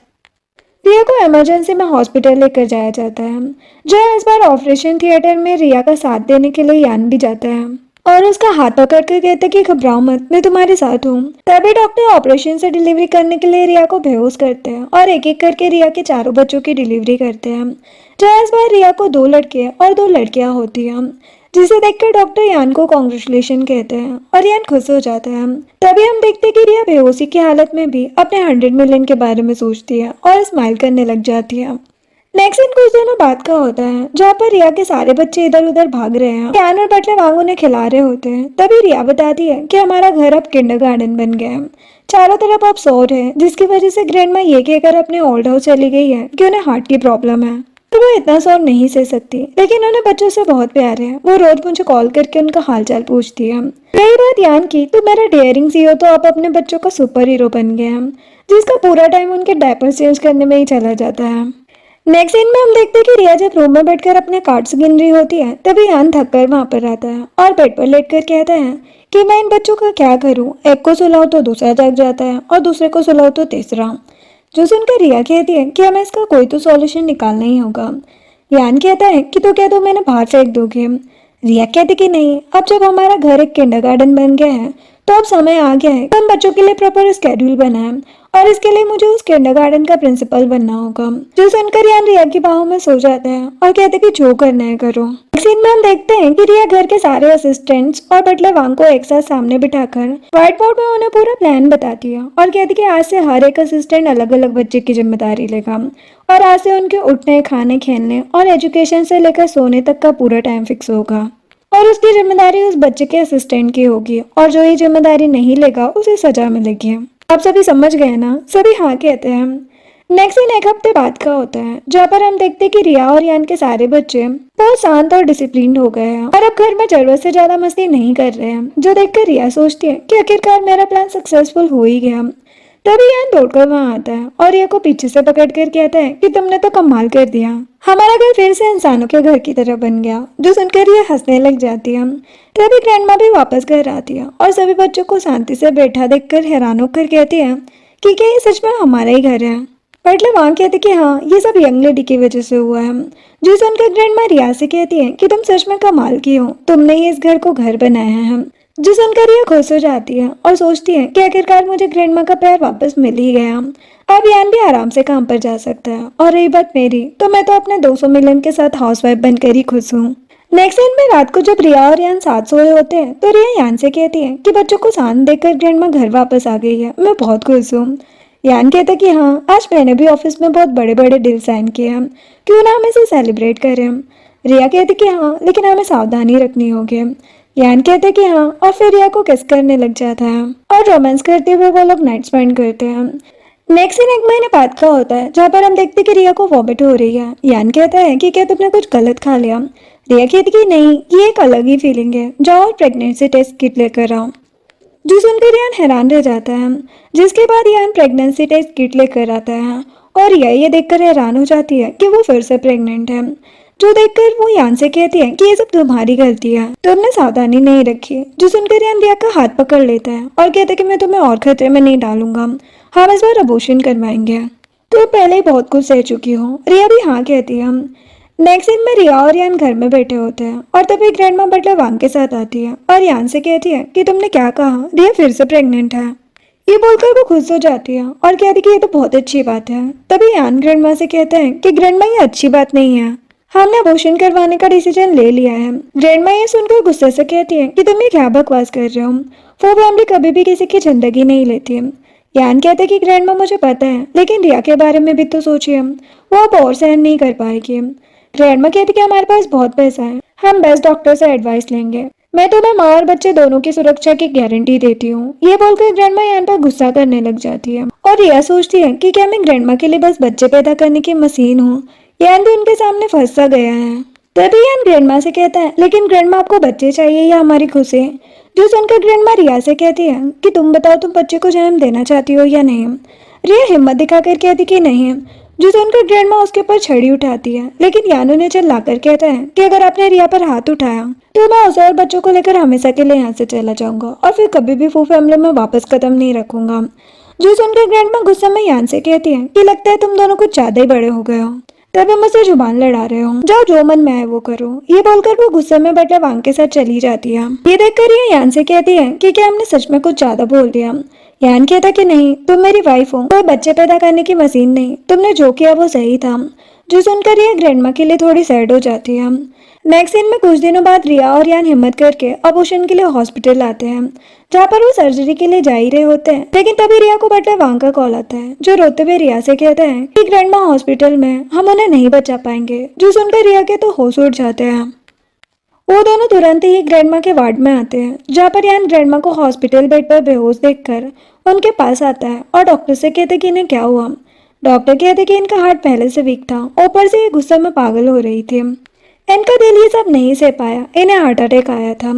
रिया को इमरजेंसी में हॉस्पिटल लेकर जाया जाता है, जहाँ इस बार ऑपरेशन थिएटर में रिया का साथ देने के लिए यान भी जाता है और उसका हाथ पकड़ कर कहता है कि घबराओ मत, मैं तुम्हारे साथ हूँ। तभी डॉक्टर ऑपरेशन से डिलीवरी करने के लिए रिया को बेहोश करते हैं और एक एक करके रिया के 4 बच्चों की डिलीवरी करते हैं, जहाँ इस बार रिया को 2 लड़के और 2 लड़कियां होती हैं, जिसे देखकर डॉक्टर यान को कॉन्ग्रेचुलेशन कहते हैं और यान खुश हो जाता है। तभी हम देखते हैं कि रिया बेहोशी की हालत में भी अपने 100 मिलियन के बारे में सोचती है और स्माइल करने लग जाती है। नेक्स्ट दिन कुछ दिनों बाद का होता है जहाँ पर रिया के सारे बच्चे इधर उधर भाग रहे हैं। यान और बटले वांग उन्हें खिला रहे होते हैं। तभी रिया बताती है कि हमारा घर अब किंडरगार्टन बन गया है, चारों तरफ अब शोर है, जिसकी वजह से ग्रैंडमा ये कहकर अपने ओल्ड हाउस चली गई है कि उन्हें हार्ट की प्रॉब्लम है, तो वो इतना शोर नहीं सह सकती। लेकिन उन्हें बच्चों से बहुत प्यार है, वो रोज मुझे कॉल करके उनका हालचाल पूछती है। रही बात यान की, तो मेरा डेयरिंग सीईओ तो अब अपने बच्चों का सुपर हीरो बन गया है, जिसका पूरा टाइम उनके डायपर चेंज करने में ही चला जाता है। नेक्स्ट सीन में हम देखते हैं कि रिया जब रूम में बैठकर अपने कार्ड्स गिन रही होती है, तभी यान थककर वहां पर आता है और बेड पर लेटकर कहता है कि मैं इन बच्चों का क्या करूं, एक को सुलाऊं तो दूसरा जग जाता है और दूसरे को सुलाऊं तो तीसरा। जो सुनकर रिया कहती है कि हमें इसका कोई तो सॉल्यूशन निकालना ही होगा। यान कहता है कि तो क्या तुम मैंने बाहर फेंक दोगे। रिया कहती कि नहीं, अब जब हमारा घर एक किंडरगार्टन बन गया है तो अब समय आ गया है कि हम बच्चों के लिए प्रॉपर स्केड्यूल बनाएं और इसके लिए मुझे उस किंडरगार्टन का प्रिंसिपल बनना होगा। जो सुनकर यान रिया की बाहों में सो जाता है और कहते हैं कि जो करना है करो। इस सीन में हम देखते हैं कि रिया घर के सारे असिस्टेंट्स और बटलर वांग को एक साथ सामने बिठाकर व्हाइट बोर्ड में उन्हें पूरा प्लान बताती है और कहती है कि आज से हर एक असिस्टेंट अलग अलग बच्चे की जिम्मेदारी लेगा और आज से उनके उठने, खाने, खेलने और एजुकेशन से लेकर सोने तक का पूरा टाइम फिक्स होगा और उसकी जिम्मेदारी उस बच्चे के असिस्टेंट की होगी और जो ये जिम्मेदारी नहीं लेगा उसे सजा मिलेगी। आप सभी समझ गए ना? सभी हाँ कहते हैं। नेक्स्ट दिन एक हफ्ते बाद का होता है जहाँ पर हम देखते हैं कि रिया और यान के सारे बच्चे बहुत शांत और डिसिप्लिन हो गए हैं और अब घर में जरूरत से ज्यादा मस्ती नहीं कर रहे हैं, जो देखकर रिया सोचती है कि आखिरकार मेरा प्लान सक्सेसफुल हो ही गया। तभी यान दौड़कर वहां आता है और रिया को पीछे से पकड़कर कहता है कि तुमने तो कमाल कर दिया, हमारा घर फिर से इंसानों के घर की तरह बन गया। जो सुनकर रिया हंसने लग जाती है। तभी ग्रैंडमा भी वापस घर आती है और सभी बच्चों को शांति से बैठा देखकर हैरान होकर कहती है कि क्या ये सच में हमारा ही घर है। बटलर वहां कहते कि हाँ, ये सब यंग लेडी की वजह से हुआ है। जो सुनकर ग्रैंडमा रिया से कहती है कि तुम सच में कमाल की हो, तुमने ही इस घर को घर बनाया है। जो सुनकर रिया खुश हो जाती है और सोचती है कि आखिरकार मुझे ग्रैंडमा का प्यार वापस मिल ही गया। अब यान भी आराम से काम पर जा सकता है और रही बात मेरी, तो मैं तो अपने 200 मिलियन के साथ हाउसवाइफ बनकर ही खुश हूँ। नेक्स्ट दिन में रात को जब रिया और यान साथ सोए होते हैं तो रिया यान से कहती है कि बच्चों को शांत देखकर ग्रैंडमा घर वापस आ गई है, मैं बहुत खुश हूँ। यान कहता कि हाँ, आज मैंने भी ऑफिस में बहुत बड़े बड़े डील साइन किए हैं, क्यों ना हम इसे सेलिब्रेट करें। रिया कहती कि हाँ, लेकिन हमें सावधानी रखनी होगी। यान कहते कि हाँ और फिर रिया को किस करने लग जाता है और रोमांस करते हुए वो लोग नाइट स्पेंड करते हैं। नेक्स्ट दिन 1 महीने बाद का होता है जहाँ पर हम देखते कि रिया को वॉमिट हो रही है। यान कहता है कि क्या तुमने कुछ गलत खा लिया। रिया कहती कि नहीं, ये एक अलग ही फीलिंग है, जाओ और प्रेगनेंसी टेस्ट किट लेकर आओ। जो सुनकर यान हैरान रह जाता है, जिसके बाद यान प्रेगनेंसी टेस्ट किट लेकर आता है और रिया ये देखकर हैरान हो जाती है कि वो फिर से प्रेग्नेंट है। जो देखकर वो यान से कहती है कि ये सब तुम्हारी गलती है, तुमने सावधानी नहीं रखी। जो सुनकर यान रिया का हाथ पकड़ लेता है और कहता है कि मैं तुम्हें और खतरे में नहीं डालूंगा, हम इस बार अबॉर्शन करवाएंगे। तो पहले ही बहुत कुछ सह चुकी हो, रिया भी हाँ कहती है। नेक्स्ट सीन में रिया और यान घर में बैठे होते हैं और तभी ग्रैंडमा बटलर वांग के साथ आती है और यान से कहती है कि तुमने क्या कहा, रिया फिर से प्रेग्नेंट है। ये बोलकर वो खुश हो जाती है और कहती है कि ये तो बहुत अच्छी बात है। तभी यान ग्रैंडमा से कहता है कि ग्रैंडमा ये अच्छी बात नहीं है, हमने अबॉर्शन करवाने का डिसीजन ले लिया है। ग्रैंडमा ये सुनकर गुस्से से कहती है कि तुम ये क्या बकवास कर रहे हो, वो फैमिली कभी भी किसी की जिंदगी नहीं लेती। यान कहते कि ग्रैंडमा मुझे पता है, लेकिन रिया के बारे में भी तो सोचिए, वो अब और सहन नहीं कर पाएगी। ग्रैंडमा कहती कि हमारे पास बहुत पैसा है, हम बेस्ट डॉक्टर से एडवाइस लेंगे, मैं तुम्हें माँ और बच्चे दोनों की सुरक्षा की गारंटी देती हूँ। ये बोलकर ग्रैंडमा यान पर गुस्सा करने लग जाती है और रिया सोचती है कि क्या मैं ग्रैंडमा के लिए बस बच्चे पैदा करने की मशीन हूँ। यान भी उनके सामने फंस सा गया है। तभी यान ग्रैंडमा से कहता है लेकिन ग्रैंडमा आपको बच्चे चाहिए या हमारी खुशी। जो सुनकर ग्रैंडमा रिया से कहती है कि तुम बताओ, तुम बच्चे को जन्म देना चाहती हो या नहीं। रिया हिम्मत दिखाकर कहती कि नहीं। जो सुनकर ग्रैंडमा उसके ऊपर छड़ी उठाती है, लेकिन यान उन्हें चिल्लाकर कहता है कि अगर आपने रिया पर हाथ उठाया तो मैं उसे और बच्चों को लेकर हमेशा के लिए यहाँ से चला जाऊंगा और फिर कभी भी फू फैमिली में वापस कदम नहीं रखूंगा। जो सुनकर ग्रैंडमा गुस्से में यान से कहती है कि लगता है तुम दोनों कुछ ज्यादा ही बड़े हो गए हो, तभी मुझसे जुबान लड़ा रहे हो, जाओ जो मन में आए वो करो। ये बोलकर वो गुस्से में बटलर वांग के साथ चली जाती है। ये देखकर ये यान से कहती है कि क्या हमने सच में कुछ ज्यादा बोल दिया। यान कहता कि नहीं, तुम मेरी वाइफ हो, कोई बच्चे पैदा करने की मशीन नहीं, तुमने जो किया वो सही था। जो सुनकर ये ग्रैंडमा के लिए थोड़ी सैड हो जाती है। नेक्स्ट सीन में कुछ दिनों बाद रिया और यान हिम्मत करके अबॉर्शन के लिए हॉस्पिटल आते हैं, जहाँ पर वो सर्जरी के लिए जा ही रहे होते हैं। लेकिन तभी रिया को बटलर वांग का कॉल आता है, जो रोते हुए रिया से कहते हैं कि ग्रैंडमा हॉस्पिटल में, हम उन्हें नहीं बचा पाएंगे। जो सुनकर रिया के तो होश उड़ जाते हैं। वो दोनों तुरंत ही ग्रैंडमा के वार्ड में आते हैं, जहाँ पर यान ग्रैंडमा को हॉस्पिटल बेड पर बेहोश देखकर उनके पास आता है और डॉक्टर से कहते कि इन्हें क्या हुआ। डॉक्टर कहते कि इनका हार्ट पहले से वीक था, ऊपर से ये गुस्से में पागल हो रही थी, इनका दिल ये सब नहीं सह पाया, इन्हें हार्ट अटैक आया था,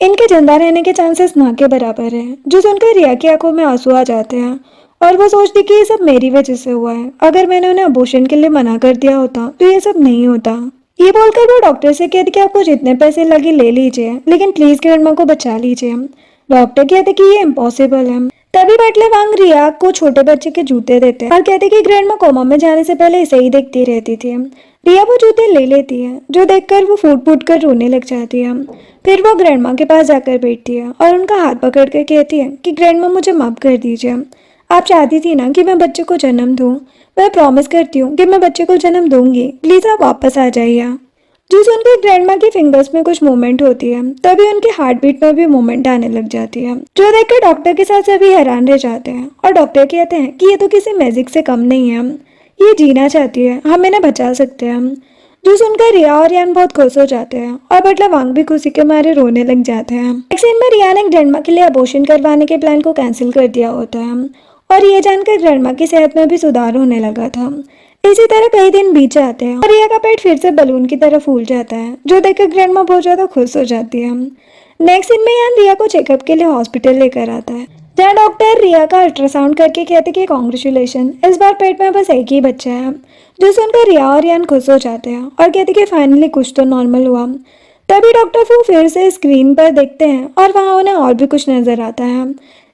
इनके जिंदा रहने के चांसेस ना के बराबर है। जो सुनकर रिया की आंखों में आंसू आ जाते हैं और वो सोचती कि ये सब मेरी वजह से हुआ है, अगर मैंने उन्हें अबॉर्शन के लिए मना कर दिया होता तो ये सब नहीं होता। ये बोलकर वो डॉक्टर से कहती कि आपको जितने पैसे लगे ले लीजिए, लेकिन प्लीज ग्रैंडमा को बचा लीजिए। डॉक्टर कहते कि ये इम्पॉसिबल है। तभी बटलर वांग रिया को छोटे बच्चे के जूते देते हैं और कहते कि ग्रैंडमा कोमा में जाने से पहले इसे ही देखती रहती थी। रिया वो जूते ले लेती है, जो देखकर वो फूट फूट कर रोने लग जाती है। फिर वो ग्रैंडमा के पास जाकर बैठती है और उनका हाथ पकड़ कर कहती है कि ग्रैंडमा मुझे माफ कर दीजिए, आप चाहती थी ना कि मैं बच्चे को जन्म दूं, मैं प्रॉमिस करती हूँ कि मैं बच्चे को जन्म दूंगी, प्लीज आप वापस आ जाइए। जो सुनकर ग्रैंडमा की फिंगर्स में कुछ मूवमेंट होती है, तभी उनके हार्ट बीट में भी मूवमेंट आने लग जाती है, जो देखकर डॉक्टर के साथ सभी हैरान रह जाते हैं और डॉक्टर कहते हैं कि ये तो किसी मैजिक से कम नहीं है, ये जीना चाहती है, हम इन्हें बचा सकते हैं। जो सुनकर रिया और यान बहुत खुश हो जाते हैं और बटलर वांग भी खुशी के मारे रोने लग जाते हैं। एक सीन में रिया ने ग्रैंडमा के लिए अबॉर्शन करवाने के प्लान को कैंसिल कर दिया होता है और ये जानकर ग्रैंडमा की सेहत में भी सुधार होने लगा था। इसी तरह कई दिन बीत जाते हैं और रिया का पेट फिर से बलून की तरह फूल जाता है, जो देखकर ग्रैंडमा बहुत ज्यादा खुश हो जाती है। नेक्स्ट सीन में यान रिया को चेकअप के लिए हॉस्पिटल लेकर आता है, जहाँ डॉक्टर रिया का अल्ट्रासाउंड करके कहते कि कांग्रेचुलेशन, इस बार पेट में बस एक ही बच्चा है। जो सुनकर रिया और यान खुश हो जाते हैं और कहते कि फाइनली कुछ तो नॉर्मल हुआ। तभी डॉक्टर फू फिर से स्क्रीन पर देखते हैं और वहाँ उन्हें और भी कुछ नजर आता है,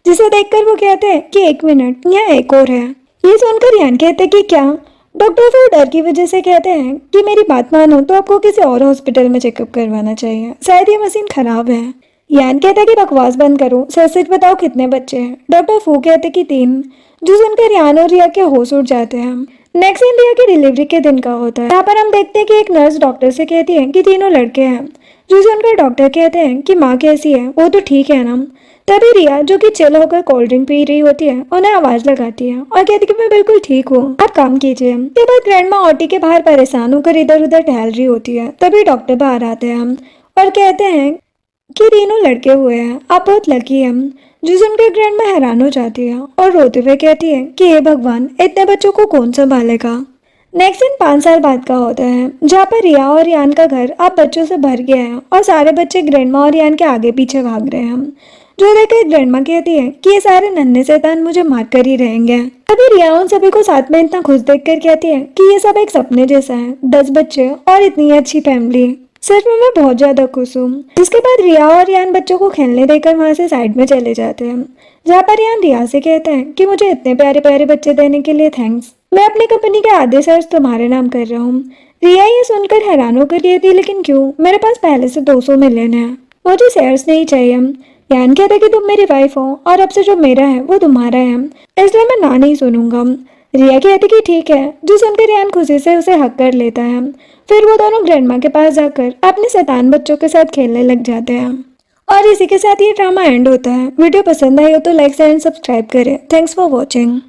जिसे देखकर वो कहते हैं कि एक मिनट, यहाँ एक और है। ये सुनकर यान कहते कि क्या। डॉक्टर फिर डर की वजह से कहते हैं कि मेरी बात मानो तो आपको किसी और हॉस्पिटल में चेकअप करवाना चाहिए, शायद ये मशीन खराब है। यान कहता है कि बकवास बंद करो, सच सच बताओ कितने बच्चे हैं। डॉक्टर फू कहते कि 3। जो सुनकर यान और रिया के होश उड़ जाते हैं। नेक्स्ट सीन रिया की डिलीवरी के दिन का होता है, यहाँ पर हम देखते हैं कि एक नर्स डॉक्टर से कहती है कि तीनों लड़के हैं। जो सुनकर डॉक्टर कहते हैं कि माँ कैसी है, वो तो ठीक है ना। तभी रिया, जो कि चिल होकर कोल्ड ड्रिंक पी रही होती है, उन्हें आवाज लगाती है और कहती कि मैं बिल्कुल ठीक हूँ, आप काम कीजिए। के बाद ग्रैंडमा ऑटी के बाहर परेशान होकर इधर उधर टहल रही होती है। तभी डॉक्टर बाहर आते हैं और कहते हैं कि तीनों लड़के हुए हैं, आप बहुत लकी हैं। जो सुनकर ग्रैंडमा हैरान हो जाती है और रोते हुए कहती है कि हे भगवान, इतने बच्चों को कौन संभालेगा। नेक्स्ट दिन 5 साल बाद का होता है, जहाँ पर रिया और यान का घर अब बच्चों से भर गया है और सारे बच्चे ग्रैंडमा और यान के आगे पीछे भाग रहे हैं। जो देखकर ग्रैंडमा कहती है कि ये सारे नन्हे शैतान मुझे मार कर ही रहेंगे। तभी रिया उन सभी को साथ में इतना खुश देखकर कहती है कि ये सब एक सपने जैसा है, 10 बच्चे और इतनी अच्छी फैमिली। सच में मैं बहुत ज्यादा खुश हूँ। जिसके बाद रिया और यान बच्चों को खेलने देकर वहाँ से साइड में चले जाते हैं, जहाँ पर यान रिया से कहते हैं कि मुझे इतने प्यारे प्यारे बच्चे देने के लिए थैंक्स। मैं अपनी कंपनी के आधे शेयर्स तुम्हारे नाम कर रहा हूँ। रिया ये सुनकर हैरान होकर कहती, लेकिन क्यों? मेरे पास पहले से 200 मिलियन है, मुझे शेयर्स नहीं चाहिए। यान कहता कि तुम मेरी वाइफ हो और अब से जो मेरा है वो तुम्हारा है, इसलिए मैं ना नहीं सुनूंगा। रिया कहती कि ठीक है, जो सुनकर यान खुशी से उसे हक कर लेता है। फिर वो दोनों ग्रैंडमा के पास जाकर अपने शैतान बच्चों के साथ खेलने लग जाते हैं। और इसी के साथ ये ड्रामा एंड होता है। वीडियो पसंद आई हो तो लाइक एंड सब्सक्राइब करें। Thanks for watching.